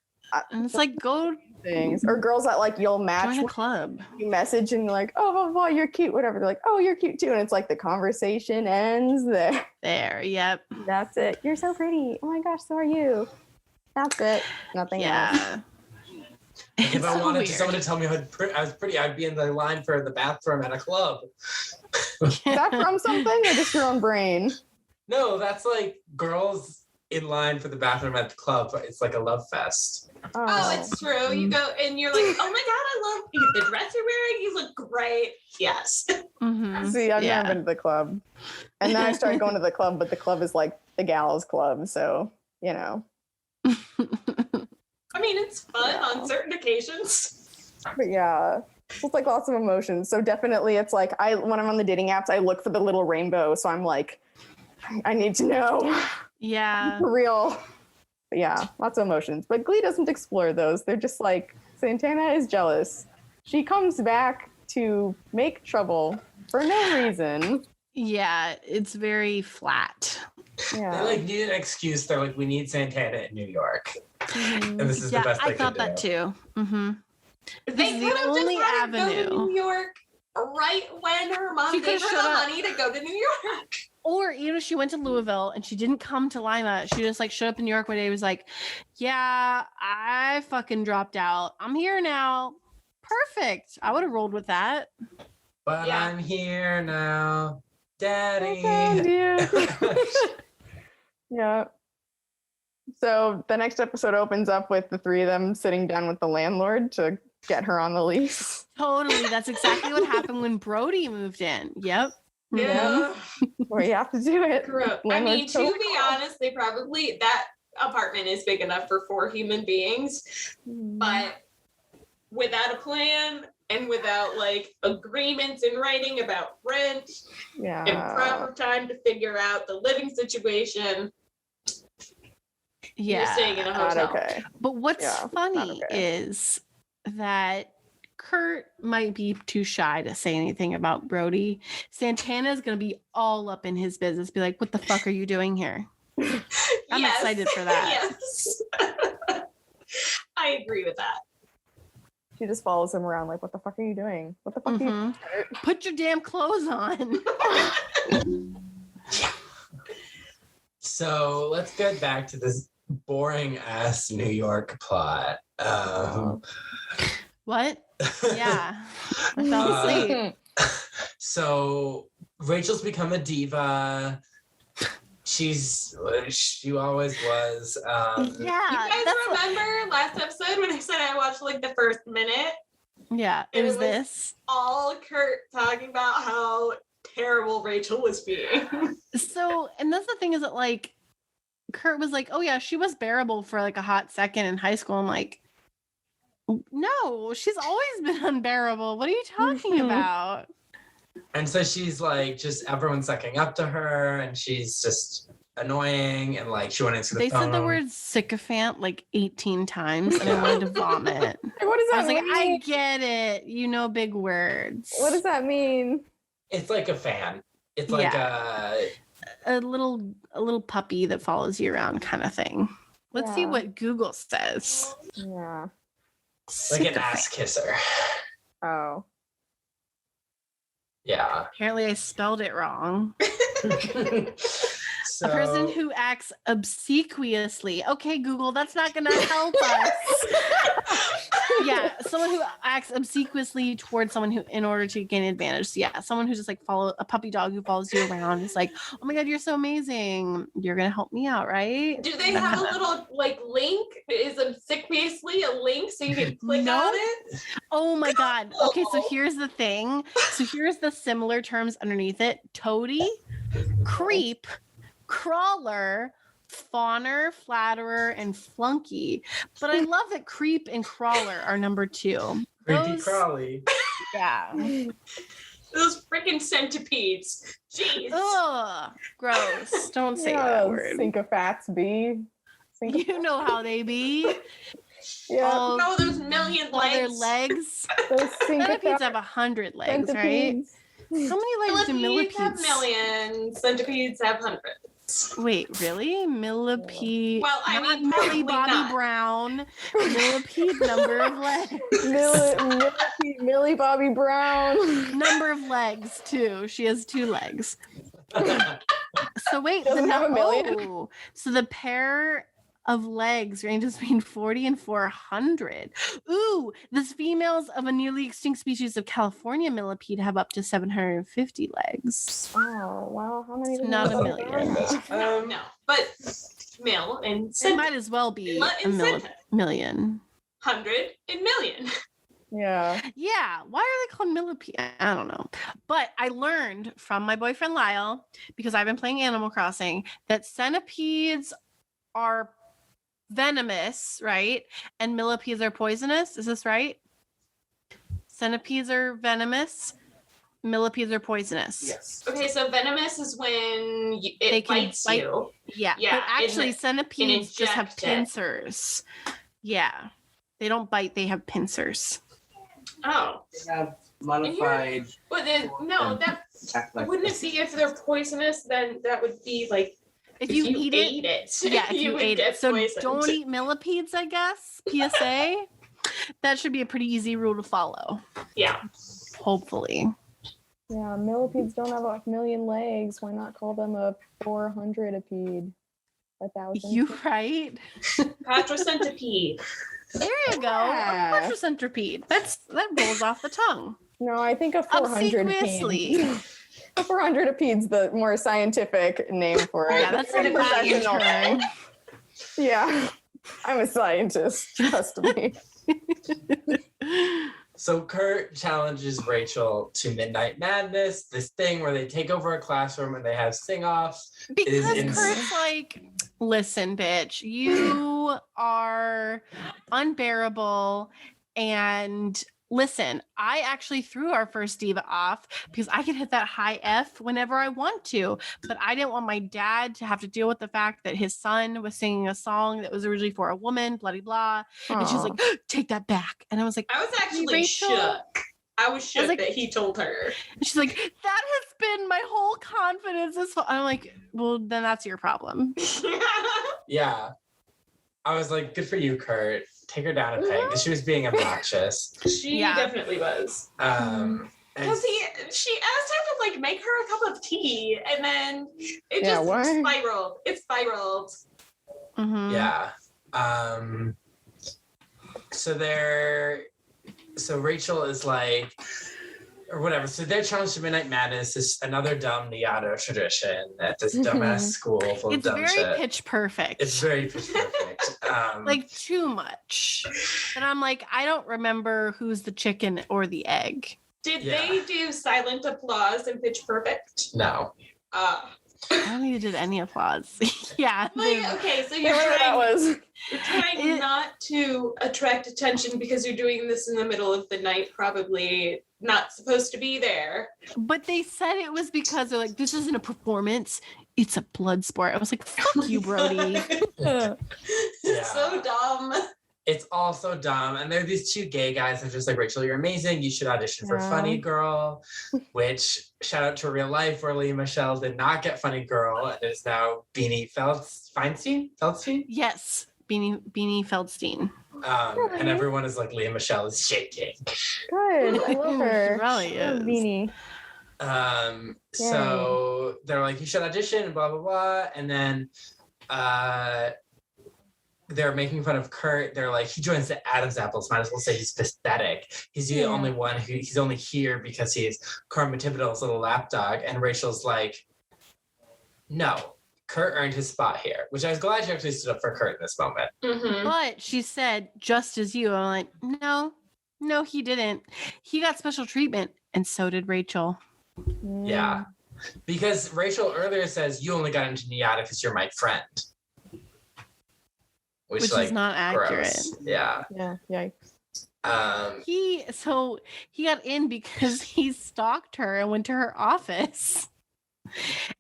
and it's like go things or girls that like you'll match join a club. You message and you're like, oh blah, blah, you're cute, whatever. They're like, oh, you're cute too, and it's like the conversation ends there. There, yep. That's it. You're so pretty. Oh my gosh, so are you. That's it. Nothing else. If I wanted someone to tell me I was pretty, I'd be in the line for the bathroom at a club. Is that from something or just your own brain? No, that's like girls in line for the bathroom at the club. It's like a love fest. Oh, it's true. You go and you're like, oh my God, I love you. The dress you're wearing. You look great. Yes. Mm-hmm. See, I've never been to the club. And then I started going to the club, but the club is like the gals club. So, you know. I mean, it's fun on certain occasions. But yeah, it's like lots of emotions. So definitely it's like when I'm on the dating apps, I look for the little rainbow. So I'm like, I need to know. Yeah. For real. But yeah, lots of emotions. But Glee doesn't explore those. They're just like, Santana is jealous. She comes back to make trouble for no reason. Yeah, it's very flat. Yeah. They like need an excuse. They're like, we need Santana in New York. Mm-hmm. And this is the best they I thought could that do. too. Mm-hmm. They could have just let her go to New York right when her mom gave her the money to go to New York. Or even if she went to Louisville and she didn't come to Lima, she just like showed up in New York one day and was like, yeah, I fucking dropped out. I'm here now. Perfect. I would have rolled with that. But I'm here now, Daddy. Yeah. So the next episode opens up with the three of them sitting down with the landlord to get her on the lease. Totally. That's exactly what happened when Brody moved in. Yep. Yeah. Where you have to do it. I mean, to be honest, they probably, that apartment is big enough for 4 human beings, but without a plan and without like agreements in writing about rent and proper time to figure out the living situation, you're staying in a hotel. Okay. But what's funny is that Kurt might be too shy to say anything about Brody. Santana's going to be all up in his business, be like, what the fuck are you doing here? I'm excited for that. Yes. I agree with that. She just follows him around like, what the fuck are you doing? What the fuck are you doing? Put your damn clothes on. So let's get back to this boring ass New York plot. What? Yeah. I fell asleep. So Rachel's become a diva. She always was. You guys remember last episode when I said I watched like the first minute? Yeah, it was this. All Kurt talking about how terrible Rachel was being. So, and that's the thing is that like Kurt was like, oh yeah, she was bearable for like a hot second in high school. I'm like, no, she's always been unbearable. What are you talking about? And so she's like, just everyone's sucking up to her, and she's just annoying, and like she went into the phone. They said the word sycophant like 18 times, and I wanted to vomit. What does that mean? I was like, I get it. You know big words. What does that mean? It's like a fan. It's like a little puppy that follows you around kind of thing. Let's see what Google says. Yeah. Like an ass kisser. Oh. Yeah. Apparently I spelled it wrong. So, a person who acts obsequiously. Okay, Google, that's not going to help us. Yeah, someone who acts obsequiously towards someone who, in order to gain advantage. So yeah, someone who just like follow a puppy dog who follows you around. It's like, oh my God, you're so amazing. You're going to help me out, right? Do they have a little like link? Is obsequiously a link so you can click on it? Oh my God. Okay, so here's the thing. So here's the similar terms underneath it. Toady, creep, crawler, fawner, flatterer, and flunky. But I love that creep and crawler are number 2. Creepy crawly. Yeah. Those freaking centipedes. Jeez. Ugh. Gross. Don't say that word. Sycophants be. You know how they be. Yeah. Oh, those million all their legs. legs. Those Centipedes have 100 legs, right? centipedes. How many legs do Millipedes have millipedes? millions. Centipedes have hundreds. Wait, really? Millipede? Well, I not mean, Millie probably Bobby not. Brown. Millipede number of legs. Millie Bobby Brown. Number of legs too. She has 2 legs. So wait, Doesn't have a million? Oh, so the pair of legs ranges between 40 and 400. Ooh, the females of a nearly extinct species of California millipede have up to 750 legs. Oh wow, how many? It's do not we a have? million. No, but mill and It cent, might as well be Milla a and centa. million. 100 and million. Yeah. Yeah, why are they called millipede? I don't know. But I learned from my boyfriend Lyle, because I've been playing Animal Crossing, that centipedes are venomous, right? And millipedes are poisonous. Is this right? Centipedes are venomous. Millipedes are poisonous. Yes. Okay, so venomous is when They it can bites bite- you. Yeah, Yeah, but actually and centipedes just have inject it. pincers. Yeah. They don't bite, they have pincers. Oh. They have modified. But then, no, that wouldn't it be if they're poisonous, then that would be like If you eat it, ate it. yeah, if you would ate get it. So poisoned. don't eat millipedes, I guess. PSA. That should be a pretty easy rule to follow. Yeah. Hopefully. Yeah, millipedes don't have a million legs. Why not call them a 400-apede? 1,000. You right? Patrocentipede. There you go. Yeah. Quadricentripede. That rolls off the tongue. No, I think a 400-apede. Obsequiously. A 400-apede's the more scientific name for it. Yeah, that's Pretty a Latin professional. term. Yeah, I'm a scientist. Trust me. So Kurt challenges Rachel to Midnight Madness, this thing where they take over a classroom and they have sing-offs. Because ins- Kurt's like, listen, bitch, you are unbearable. And listen, I actually threw our first diva off because I can hit that high F whenever I want to. But I didn't want my dad to have to deal with the fact that his son was singing a song that was originally for a woman, blah, blah, blah. And she's like, take that back. And I was like, I was actually Rachel? shook. I was shook like- that he told her. and she's like, that has been my whole confidence. I'm like, well, then that's your problem. Yeah. I was like, good for you, Kurt. Take her down a peg. 'Cause she was being obnoxious. She Yeah. definitely was. And Because she asked him to like make her a cup of tea, and then it Yeah, just why? spiraled. It spiraled. Mhm. yeah. So Rachel is like, or whatever. So their challenge to Midnight Madness is another dumb Niato tradition at this dumbass school full of It's dumb very shit. pitch perfect. It's very pitch perfect. Like too much. And I'm like, I don't remember who's the chicken or the egg. Did Yeah. they do silent applause in Pitch Perfect? no. I don't think they did any applause. Yeah. Like, okay, so you're Whatever that trying, was. you're trying It- not to attract attention because you're doing this in the middle of the night, probably not supposed to be there. But they said it was because they're like, this isn't a performance. It's a blood sport. I was like, fuck you, Brody. Yeah. It's so dumb. It's all so dumb. And there are these two gay guys that are just like, Rachel, you're amazing. You should audition for Yeah. Funny Girl, which shout out to real life where Leah Michelle did not get Funny Girl and is now Beanie Feldstein? Yes. Beanie Feldstein. And everyone is like, Leah Michelle is shaking. Good. I love her. She really I love is. Beanie. So they're like, you should audition and blah, blah, blah. And then they're making fun of Kurt. They're like, he joins the Adam's Apples. Might as well say he's pathetic. He's the Yeah. only one he's only here because he's Carmen Thibodeau's little lapdog. And Rachel's like, no, Kurt earned his spot here, which I was glad she actually stood up for Kurt in this moment. Mm-hmm. But she said, just as you. I'm like, no, he didn't. He got special treatment, and so did Rachel. Yeah. Because Rachel earlier says, you only got into Niata because you're my friend. Which like, is not accurate. gross. Yeah. Yeah. Yikes. He got in because he stalked her and went to her office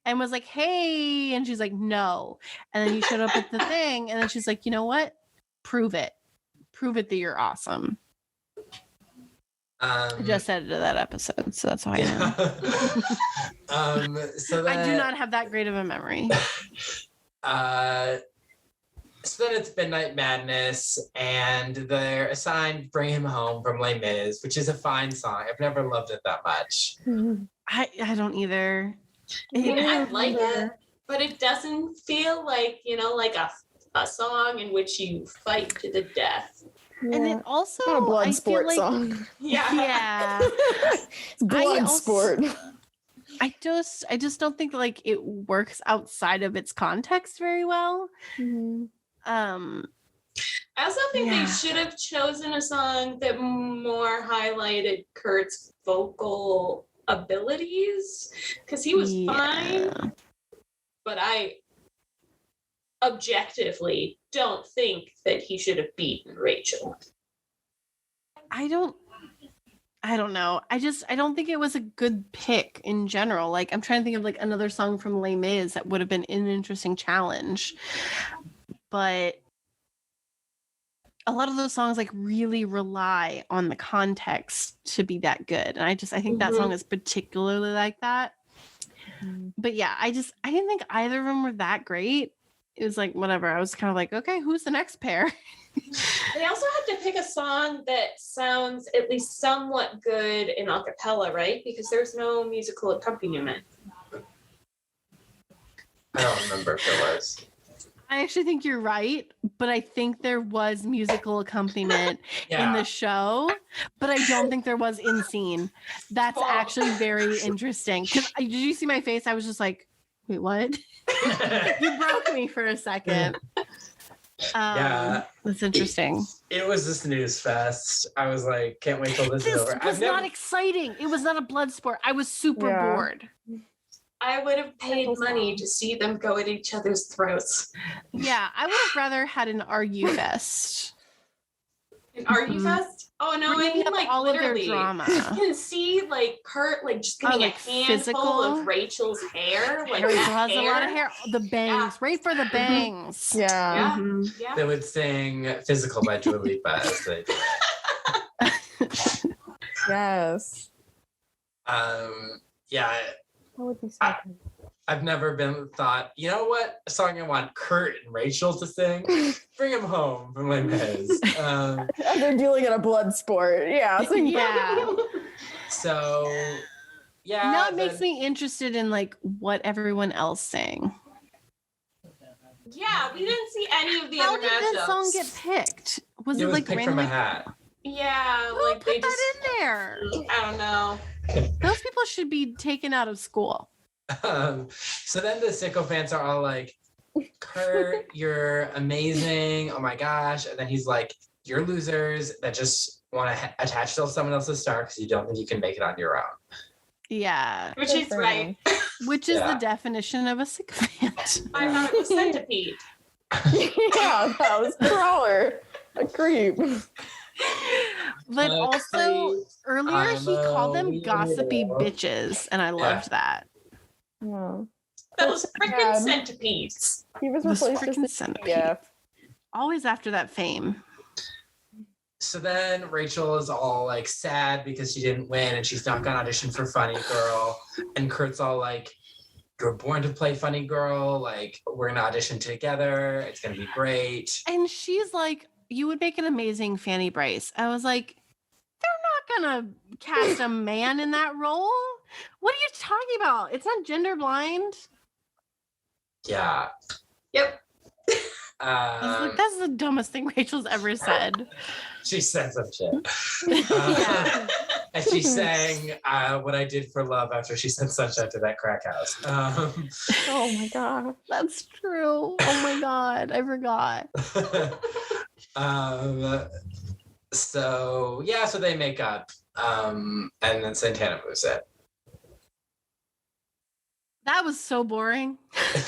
and was like, hey, and she's like, no. And then he showed up at the thing, and then she's like, you know what? Prove it. prove it that you're awesome. I Um, just edited that episode, so that's why I know. so then, I do not have that great of a memory. So then it's Midnight Madness, and they're assigned Bring Him Home from Les Mis, which is a fine song. I've never loved it that much. I don't either. I like it, but it doesn't feel like, like a song in which you fight to the death. And it also Not a blood I feel sport like, song. Yeah. It's blood sport. I just don't think like it works outside of its context very well. I also think they should have chosen a song that more highlighted Kurt's vocal abilities, because he was fine, but I objectively don't think that he should have beaten Rachel. I don't know. I don't think it was a good pick in general. Like, I'm trying to think of like another song from Les Mis that would have been an interesting challenge. But a lot of those songs like really rely on the context to be that good. And I think that song is particularly like that. But yeah, I didn't think either of them were that great. It was like, whatever. I was kind of like, okay, who's the next pair? They also have to pick a song that sounds at least somewhat good in a cappella, right? Because there's no musical accompaniment. I don't remember if there was. I actually think you're right, but I think there was musical accompaniment in the show, but I don't think there was in scene. That's actually very interesting. Did you see my face? I was just like, wait, what? You broke me for a second. That's interesting. It was a snooze fest. I was like, can't wait till this is over. This was not exciting. It was not a blood sport. I was super bored. I would have paid money to see them go at each other's throats. Yeah, I would have rather had an argue fest. An argue fest? Oh no, I mean like all literally. of their drama. You can see like Kurt like just getting like a handful physical? of Rachel's hair. Like Rachel that has a lot of hair. The bangs, right for the bangs. Yeah. Yeah. They would sing Physical by Dua Lipa as they did. Yes. Yeah. That would be so good. I've never been thought, you know what song I want Kurt and Rachel to sing? Bring Him Home from Les Mis. They're dealing in a blood sport. Yeah. It's like, So, yeah. Now it makes me interested in like what everyone else sang. Yeah, we didn't see any of the How other did matchups. this song get picked? Was It it was like picked from a randomly? hat. Yeah, Who like put they that just in there? I don't know. Those people should be taken out of school. So then the sycophants are all like, Kurt, you're amazing. Oh my gosh. And then he's like, you're losers that just want to attach to someone else's star because you don't think you can make it on your own. Yeah. Which is right. Which is the definition of a sycophant. I thought it was centipede. yeah, that was Crawler. A creep. But also earlier he called them gossipy weirdo. bitches, and I loved that. Yeah. Those freaking bad. centipedes. He was Those replaced freaking with centipede. CF. Always after that fame. So then Rachel is all like sad because she didn't win and she's not gonna audition for Funny Girl. And Kurt's all like, you're born to play Funny Girl. Like, we're gonna audition together. It's gonna be great. And she's like, you would make an amazing Fanny Bryce. I was like, they're not gonna cast a man in that role. What are you talking about? It's not gender blind. Yeah. Yep. I was like, that's the dumbest thing Rachel's ever said. She said some shit. Yeah. And she sang What I Did for Love after she said Sunshine to that crack house. Oh my god. That's true. Oh my god, I forgot. So yeah, so they make up. And then Santana moves it. That was so boring.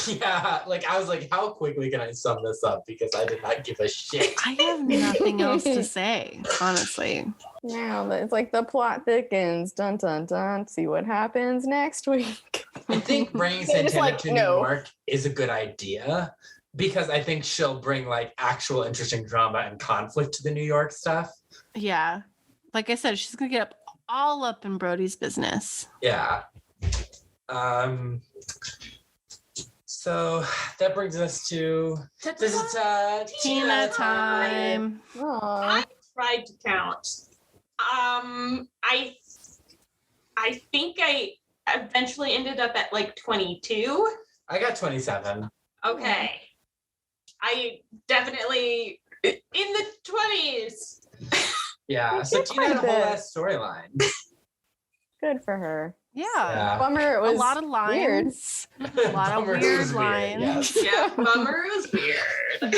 Yeah, like I was like, how quickly can I sum this up? Because I did not give a shit. I have nothing else to say, honestly. Now it's like the plot thickens. Dun dun dun. See what happens next week. I think bringing They're just Santana like, to no. New York is a good idea. because I think she'll bring like actual interesting drama and conflict to the New York stuff. Yeah. Like I said, she's gonna get all up in Brody's business. Yeah. So that brings us to Tina time. Aw. I tried to count. I think I eventually ended up at like 22. I got 27. Okay. I definitely in the 20s. Yeah. You So did Tina had a quite a whole bit. ass storyline. Good for her. Yeah. Bummer it A was lot of weird. lines. A lot of Bummer weird was lines. yes. Yeah, bummer was weird.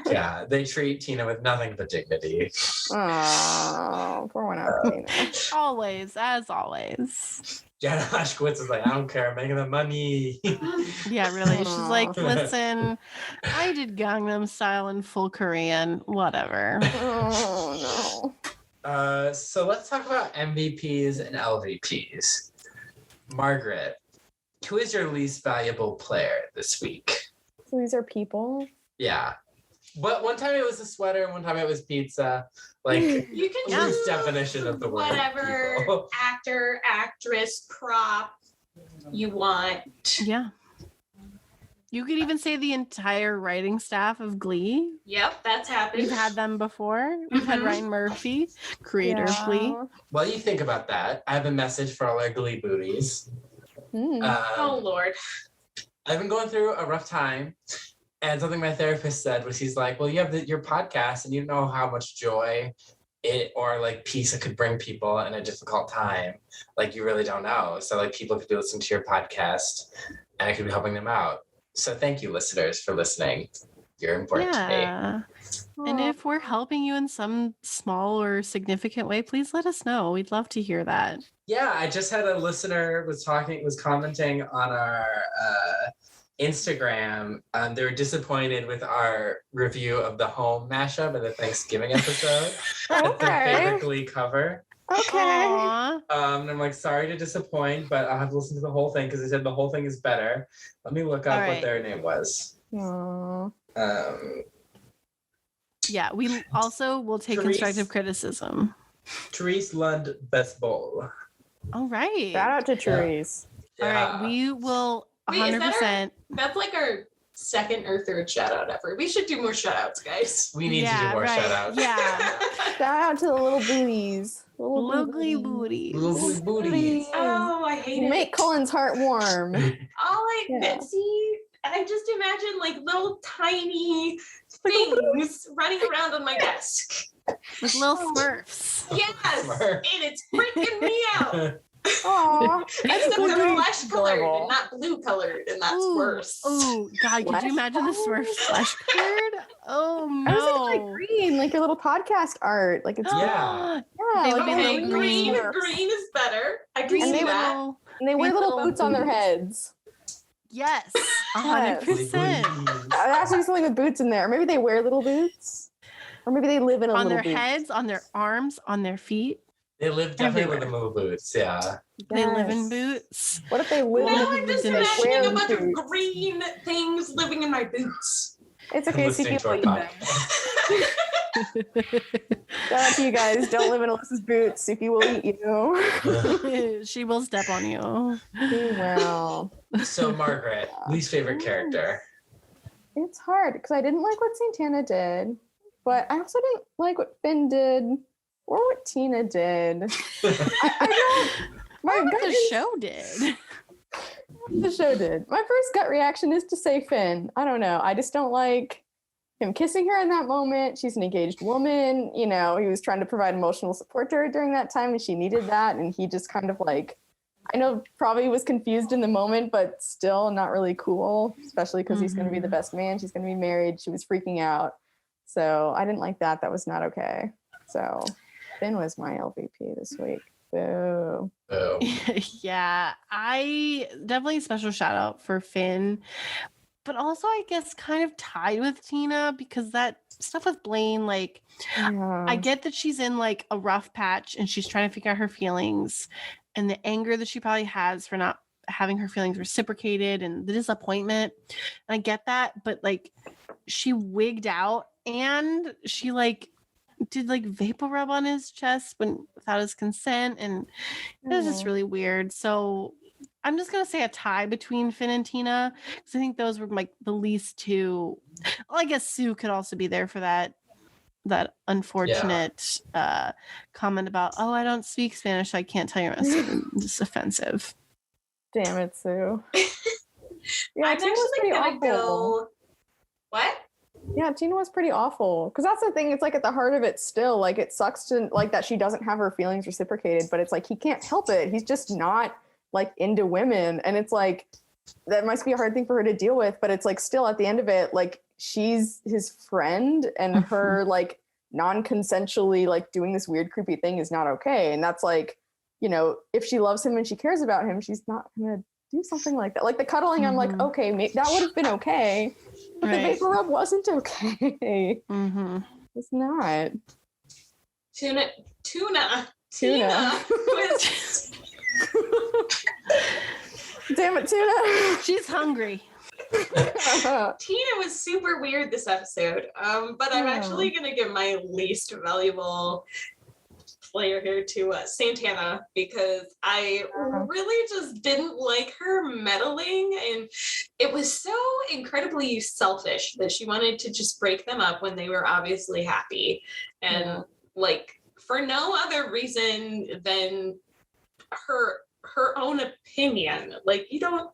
Yeah, they treat Tina with nothing but dignity. Oh, poor one out, Tina. Always, as always. Jenna Oshkowitz is like, I don't care, I'm making the money. Yeah, really. She's Aw. like, listen, I did Gangnam Style in full Korean, whatever. Oh no. So let's talk about MVPs and LVPs. Margaret, who is your least valuable player this week? So these are people. Yeah. But one time it was a sweater, one time it was pizza. Like, You can Yeah. loose choose definition of the word. whatever people. actor, actress, prop you want. Yeah. You could even say the entire writing staff of Glee. Yep, that's happened. We've had them before. We've had Mhm. Ryan Murphy, creator of Glee. Yeah. While you think about that, I have a message for all our Glee booties. Hmm. Oh Lord. I've been going through a rough time, and something my therapist said was, he's like, well, you have your podcast, and you know how much joy it or like peace it could bring people in a difficult time. Like, you really don't know. So like, people could be listening to your podcast, and I could be helping them out. So thank you, listeners, for listening. You're important to me. Yeah. And Aw. if we're helping you in some small or significant way, please let us know. We'd love to hear that. Yeah, I just had a listener was commenting on our Instagram. They were disappointed with our review of the home mashup and the Thanksgiving episode. That's their Okay. favorite Glee cover. Okay. Aw. And I'm like, sorry to disappoint, but I'll have to listen to the whole thing because they said the whole thing is better. Let me look up All what right. their name was. Aw. Yeah, we also will take Therese. constructive criticism. Therese Lund Best Bowl. All right. Shout out to Therese. All right. We will Wait, is that 100%. That's like our second or third shout out ever. We should do more shout outs, guys. We need to do more shout outs. Yeah. Shout out to the little booties. Little Glee booties. booties. Little Glee booties. Oh, I hate You it. make Cullen's heart warm. Yeah. See, I just imagine like little tiny things running around on my desk. With little smurfs. Yes, Smurf. and it's freaking me out. Aw. Except Glee they're booties. flesh colored Adorable. and not blue colored, and that's Ooh, worse. Oh, God. Could Flesh you imagine the colored? Smurfs flesh colored? Oh, no. I was thinking like green, like your little podcast art. Like it's Yeah. yeah, They like would be little Okay, like green, Smurfs. green is better. I can Green And see they that. little- And they wear green little boots on their boots. heads. Yes. Yes. Glee 100%. booties. There has to be something with boots in there. Or maybe they wear little boots. Or maybe they live in a On little their boot. heads, on their arms, on their feet. They live definitely with the Everywhere. little boots, yeah. They live in Yes. boots. What if they live Now in I'm just Then they wear imagining a bunch of boots? green things living in my boots. It's okay, Listening Suki to our will eat them. podcast. Shout out to you guys. Don't live in Alyssa's boots. Suki will eat you. She will step on you. Well, So Margaret, least favorite character. it's hard because I didn't like what Santana did, but I also didn't like what Finn did or what Tina did. I don't. My What gut the is- show did. the show did. My first gut reaction is to say Finn. I don't know. I just don't like him kissing her in that moment. She's an engaged woman. You know, he was trying to provide emotional support to her during that time, and she needed that. And he just kind of like, I know probably was confused in the moment, but still not really cool, especially because he's going to be the best man. She's going to be married. She was freaking out. So I didn't like that. That was not okay. So Finn was my LVP this week. Boo. Oh. Yeah, I definitely a special shout out for Finn, but also I guess kind of tied with Tina because that stuff with Blaine, like Yeah. I get that she's in like a rough patch and she's trying to figure out her feelings and the anger that she probably has for not having her feelings reciprocated and the disappointment. And I get that, but like she wigged out and she like did like vapor rub on his chest without his consent, and it was just really weird. So I'm just gonna say a tie between Finn and Tina, because I think those were like the least two. Well, I guess Sue could also be there for that unfortunate comment about, oh, I don't speak Spanish, so I can't tell your message. Just offensive. Damn it, Sue. Yeah, I'm Tina was actually pretty gonna awful. go. What? Yeah, Tina was pretty awful. Because that's the thing. It's like at the heart of it still. Like it sucks to like that she doesn't have her feelings reciprocated, but it's like he can't help it. He's just not like into women, and it's like that must be a hard thing for her to deal with. But it's like still at the end of it, like she's his friend, and her like non-consensually like doing this weird creepy thing is not okay. And that's like, you know, if she loves him and she cares about him, she's not gonna do something like that. Like the cuddling, I'm like, okay, that would have been okay, but the vapor rub wasn't okay. It's not. Tuna. Was... Damn it, Tuna. She's hungry. Tina was super weird this episode, but I'm actually gonna give my least valuable player here to Santana, because I really just didn't like her meddling, and it was so incredibly selfish that she wanted to just break them up when they were obviously happy, and like for no other reason than her own opinion. Like, you don't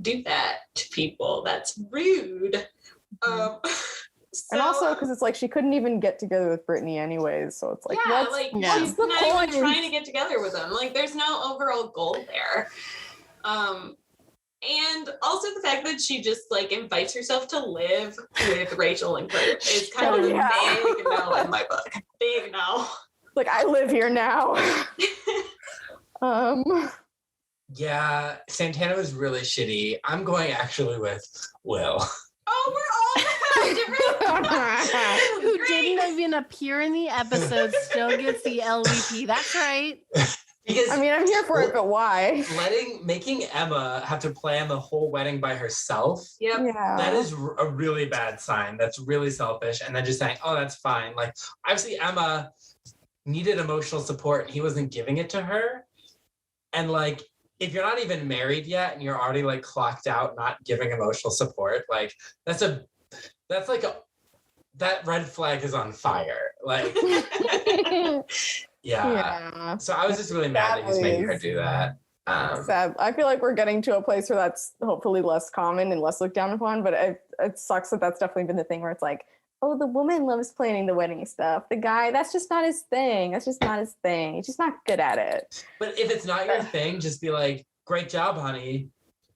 do that to people. That's rude. And also because it's like she couldn't even get together with Brittany anyways, so it's like, she's not even trying to get together with him. Like, there's no overall goal there. And also the fact that she just like invites herself to live with Rachel and Kurt is kind of a big no in my book. Big no. Like, I live here now. Yeah, Santana was really shitty. I'm going actually with Will. Oh, we're all different. Who didn't even appear in the episode still gets the LVP. That's right. Because I mean, I'm here for it, but why? Making Emma have to plan the whole wedding by herself. Yep. Yeah. That is a really bad sign. That's really selfish. And then just saying, oh, that's fine. Like, obviously Emma needed emotional support and he wasn't giving it to her. And like, if you're not even married yet and you're already like clocked out, not giving emotional support, like that red flag is on fire. Like, yeah. So I was just really mad that he's making her do that. Sad. I feel like we're getting to a place where that's hopefully less common and less looked down upon, but it sucks that that's definitely been the thing where it's like, oh, the woman loves planning the wedding stuff. The guy, that's just not his thing. That's just not his thing. He's just not good at it. But if it's not your thing, just be like, great job, honey.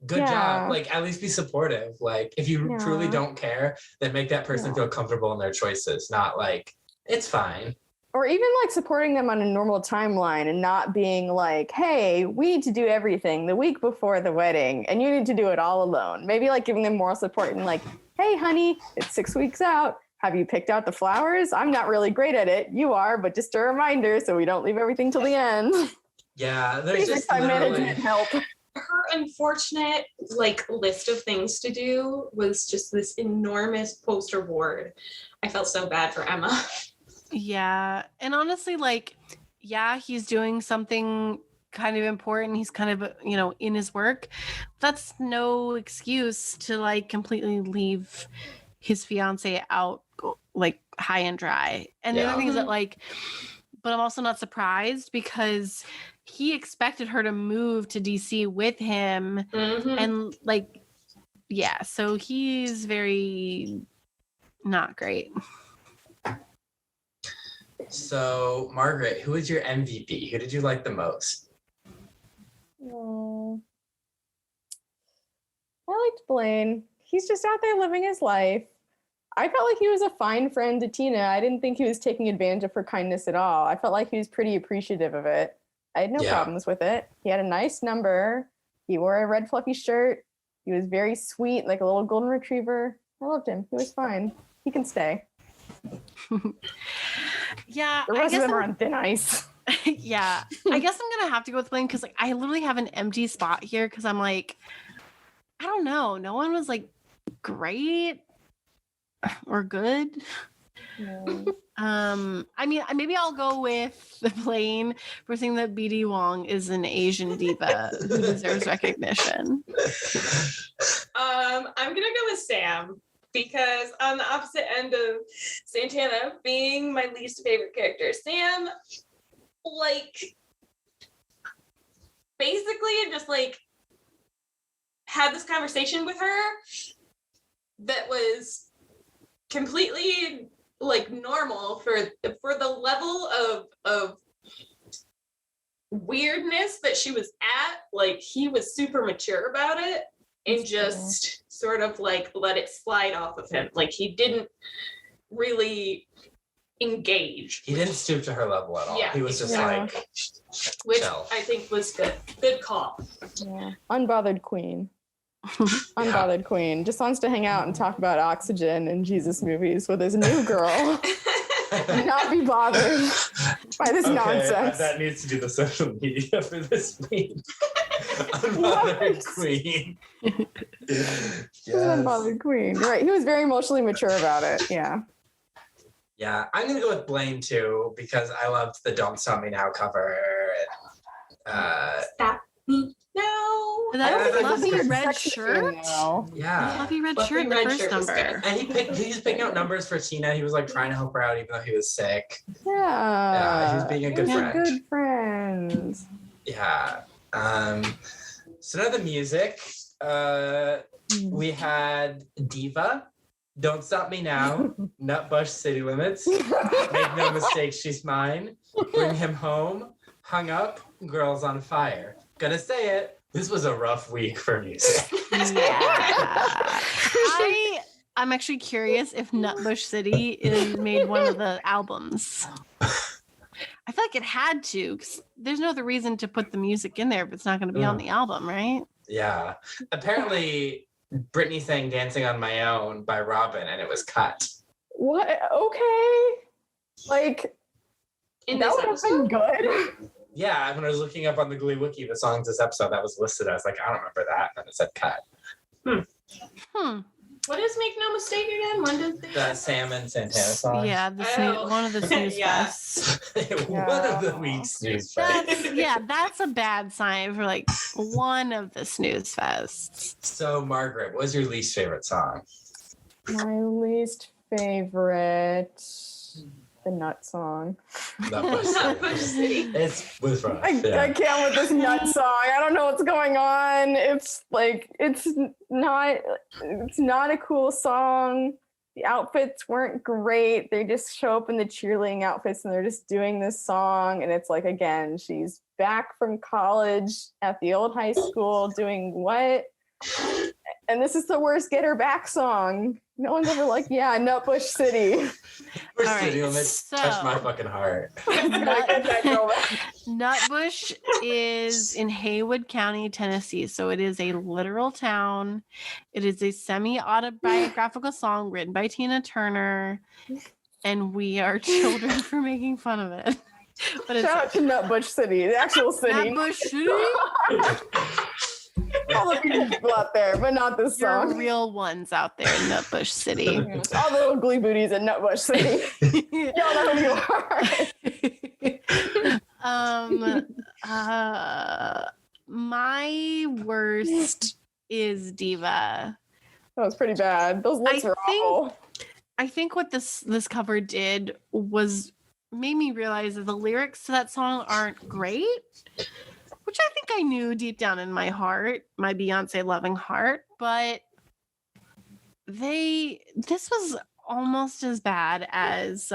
Good job. Like, at least be supportive. Like, if you truly don't care, then make that person feel comfortable in their choices. Not like, it's fine. Or even like supporting them on a normal timeline and not being like, hey, we need to do everything the week before the wedding and you need to do it all alone. Maybe like giving them moral support and like, hey, honey, it's 6 weeks out. Have you picked out the flowers? I'm not really great at it. You are, but just a reminder so we don't leave everything till the end. Yeah, there's just time management help. Her unfortunate like list of things to do was just this enormous poster board. I felt so bad for Emma. Yeah, and honestly, like, yeah, he's doing something kind of important. He's kind of, you know, in his work. That's no excuse to like completely leave his fiance out like high and dry. And the other thing is that like, but I'm also not surprised because he expected her to move to DC with him. And like, yeah, so he's very not great. So, Margaret, who is your MVP? Who did you like the most? I liked Blaine. He's just out there living his life. I felt like he was a fine friend to Tina. I didn't think he was taking advantage of her kindness at all. I felt like he was pretty appreciative of it. I had no problems with it. He had a nice number. He wore a red fluffy shirt. He was very sweet, like a little golden retriever. I loved him. He was fine. He can stay. Yeah. The rest of them are on thin ice. Yeah. I guess I'm going to have to go with Blaine because like I literally have an empty spot here because I'm like, I don't know. No one was like great. or good. No. I mean, maybe I'll go with the Blaine for saying that BD Wong is an Asian diva who deserves recognition. I'm gonna go with Sam because on the opposite end of Santana being my least favorite character, Sam, like, basically just like had this conversation with her that was completely like normal for the level of weirdness that she was at. Like, he was super mature about it and just sort of like let it slide off of him. Like, he didn't really engage. He didn't stoop to her level at all. Yeah, He was just yeah. like, Which chill. I think was good. Good call. Yeah. Unbothered queen. Unbothered queen. Just wants to hang out and talk about oxygen and Jesus movies with his new girl. And not be bothered by this nonsense. That needs to do the social media for this week. Unbothered queen. He's an unbothered queen. Right. He was very emotionally mature about it. Yeah. Yeah, I'm gonna go with Blaine too because I loved the "Don't Stop Me Now" cover. Stop me now. That I fluffy think red Sexy shirt. now. Yeah, Fluffy red Fluffy shirt in the red first shirt was number. and he was picking out numbers for Tina. He was like trying to help her out even though he was sick. Yeah. he was being a good He was friend. a good friend. Yeah. So now the music. We had Diva, "Don't Stop Me Now," Nutbush City Limits, "Make No Mistake, She's Mine," "Bring Him Home," "Hung Up," "Girls on Fire." Gonna say it, this was a rough week for music. Yeah. I'm actually curious if Nutbush City is made one of the albums. I feel like it had to, because there's no other reason to put the music in there if it's not going to be on the album, right? Yeah. Apparently, Britney sang "Dancing on My Own" by Robin, and it was cut. What? Okay. Like, In that this would have been episode? good. Yeah, when I was looking up on the Glee Wiki, the songs this episode that was listed, I was like, I don't remember that. And then it said cut. What is "Make No Mistake" again? When did they? The Sam and Santana song. Yeah, one of the snooze Yeah. fests. One of the week's news fests. That's a bad sign for like one of the snooze fests. So, Margaret, what was your least favorite song? My least favorite, the nut song. Nutbush City. It was rough. I Yeah. can't with this nut song. I don't know what's going on. It's like it's not a cool song. The outfits weren't great. They just show up in the cheerleading outfits and they're just doing this song. And it's like, again, she's back from college at the old high school doing what? And this is the worst get her back song. No one's ever like, yeah, Nutbush City. First All right, video limits touched so- my fucking heart. Nutbush is in Haywood County, Tennessee. So it is a literal town. It is a semi-autobiographical song written by Tina Turner. And we are children for making fun of it. But it's Shout out to Nutbush City, the actual city. Nutbush City. All the people out there, but not this There are song. real ones out there in Nutbush City. All the little glee booties in Nutbush City. Y'all know who you are. My worst is Diva. That was pretty bad. Those looks were awful. I think what this cover did was made me realize that the lyrics to that song aren't great, which I think I knew deep down in my heart, my Beyonce loving heart, but this was almost as bad as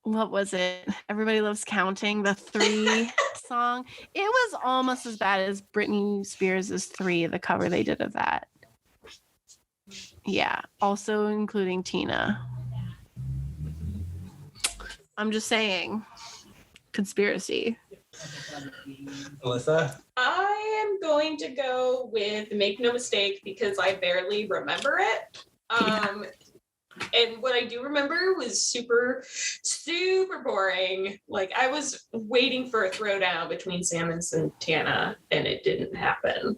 what was it? Everybody Loves Counting, the 3 song. It was almost as bad as Britney Spears' 3, the cover they did of that. Yeah, also including Tina. I'm just saying. Conspiracy. Alyssa? I am going to go with "Make No Mistake" because I barely remember it. And what I do remember was super, super boring. Like, I was waiting for a throwdown between Sam and Santana, and it didn't happen.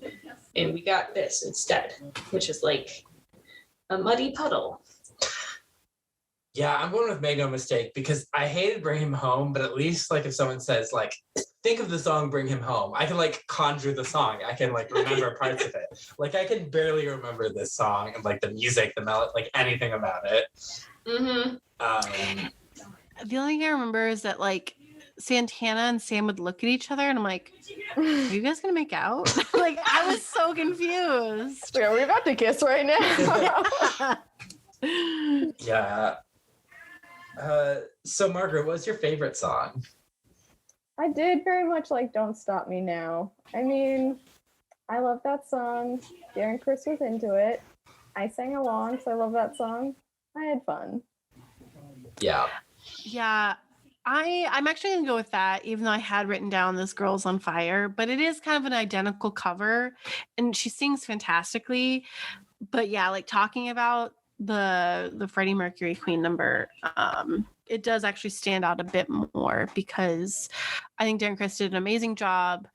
And we got this instead, which is like A muddy puddle. Yeah, I'm going with Make No Mistake because I hated Bring Him Home, but at least like if someone says like, think of the song Bring Him Home, I can like conjure the song. I can like remember parts of it. Like I can barely remember this song and like the music, the melody, like anything about it. Mm-hmm. The only thing I remember is that like Santana and Sam would look at each other and I'm like, are you guys gonna make out? Like I was so confused. Are we about to kiss right now? Yeah. So Margaret, what's your favorite song? I did very much like Don't Stop Me Now. I mean, I love that song. Darren Chris was into it. I sang along, so I love that song. I had fun. Yeah. Yeah. I'm actually gonna go with that, even though I had written down This Girl's on Fire, but it is kind of an identical cover and she sings fantastically. But yeah, like talking about the Freddie Mercury Queen number, it does actually stand out a bit more because I think Darren Criss did an amazing job.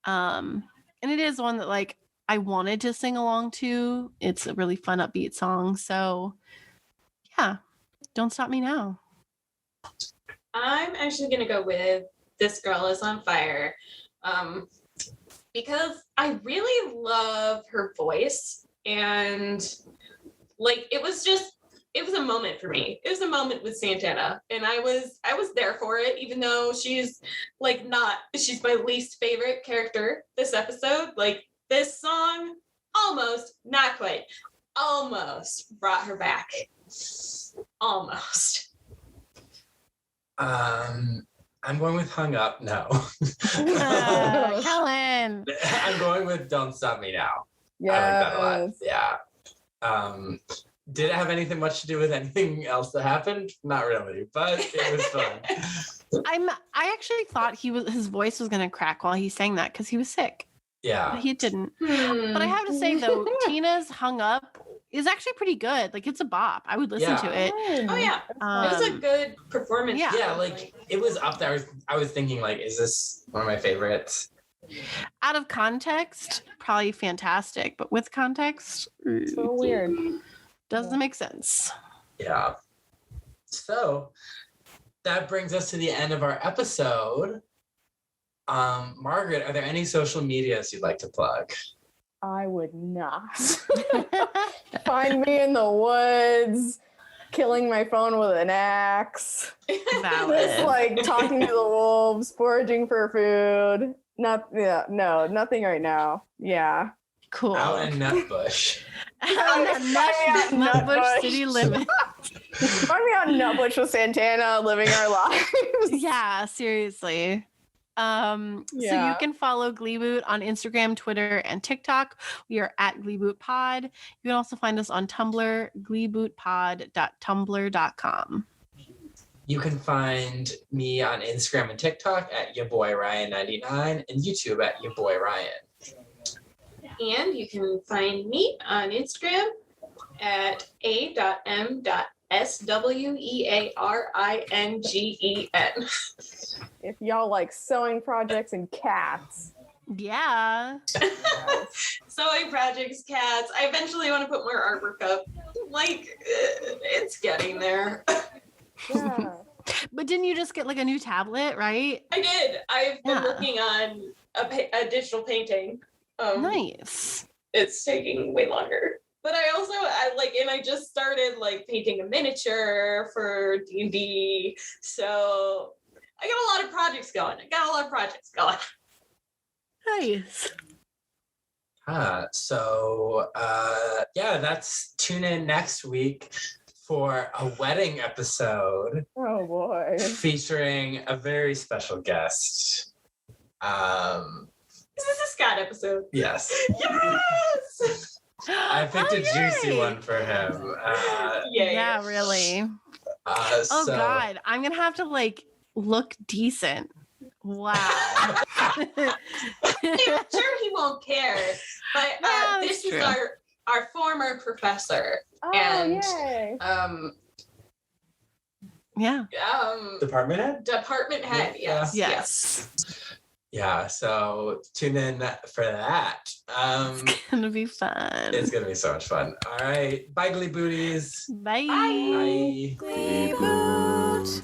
And it is one that like I wanted to sing along to. It's a really fun upbeat song. So yeah, Don't Stop Me Now. I'm actually gonna go with This Girl Is on Fire, because I really love her voice, and like it was a moment for me. It was a moment with Santana, and I was there for it, even though she's my least favorite character this episode. Like this song almost, not quite, almost brought her back. Almost. I'm going with Hung Up. No. Cullen. I'm going with Don't Stop Me Now. Yeah. I like that a lot. Yeah. Did it have anything much to do with anything else that happened? Not really, but it was fun. I actually thought his voice was gonna crack while he sang that because he was sick. Yeah. But he didn't. But I have to say though, Tina's Hung Up is actually pretty good. Like it's a bop. I would listen to it. Oh yeah. It was a good performance. Yeah. Yeah, like it was up there. I was thinking like, is this one of my favorites? Out of context, probably fantastic. But with context, So weird. doesn't make sense. Yeah. So that brings us to the end of our episode. Margaret, are there any social medias you'd like to plug? I would not. Find me in the woods, killing my phone with an axe. Just like talking to the wolves, foraging for food. Nothing right now. Yeah. Cool. Out in Nutbush. Nutbush City Limits. Find me out in Nutbush with Santana, living our lives. Yeah, seriously. So you can follow Gleeboot on Instagram, Twitter, and TikTok. We are at Gleeboot Pod. You can also find us on Tumblr, gleebootpod.tumblr.com. You can find me on Instagram and TikTok at yourboyryan99 and YouTube at yourboyryan. And you can find me on Instagram at a.m.swearingen. If y'all like sewing projects and cats. Yeah. Sewing projects, cats. I eventually want to put more artwork up. Like, it's getting there. Yeah. But didn't you just get like a new tablet, right? I did. I've been working on a digital painting. Nice. It's taking way longer. But I just started like painting a miniature for D&D. So I got a lot of projects going. Nice. That's tune in next week for a wedding episode. Oh boy. Featuring a very special guest. Is this a Scott episode? Yes. Yes! I picked a juicy one for him. Yeah, really. Oh God, I'm gonna have to like look decent. Wow. I'm sure he won't care. But this is our former professor. Oh, and yay. Yeah. Department head? Department head, yes. Yes. Yeah, so tune in for that. It's gonna be fun. It's gonna be so much fun. All right, bye, Glee Booties. Bye. Bye. Gleeboot.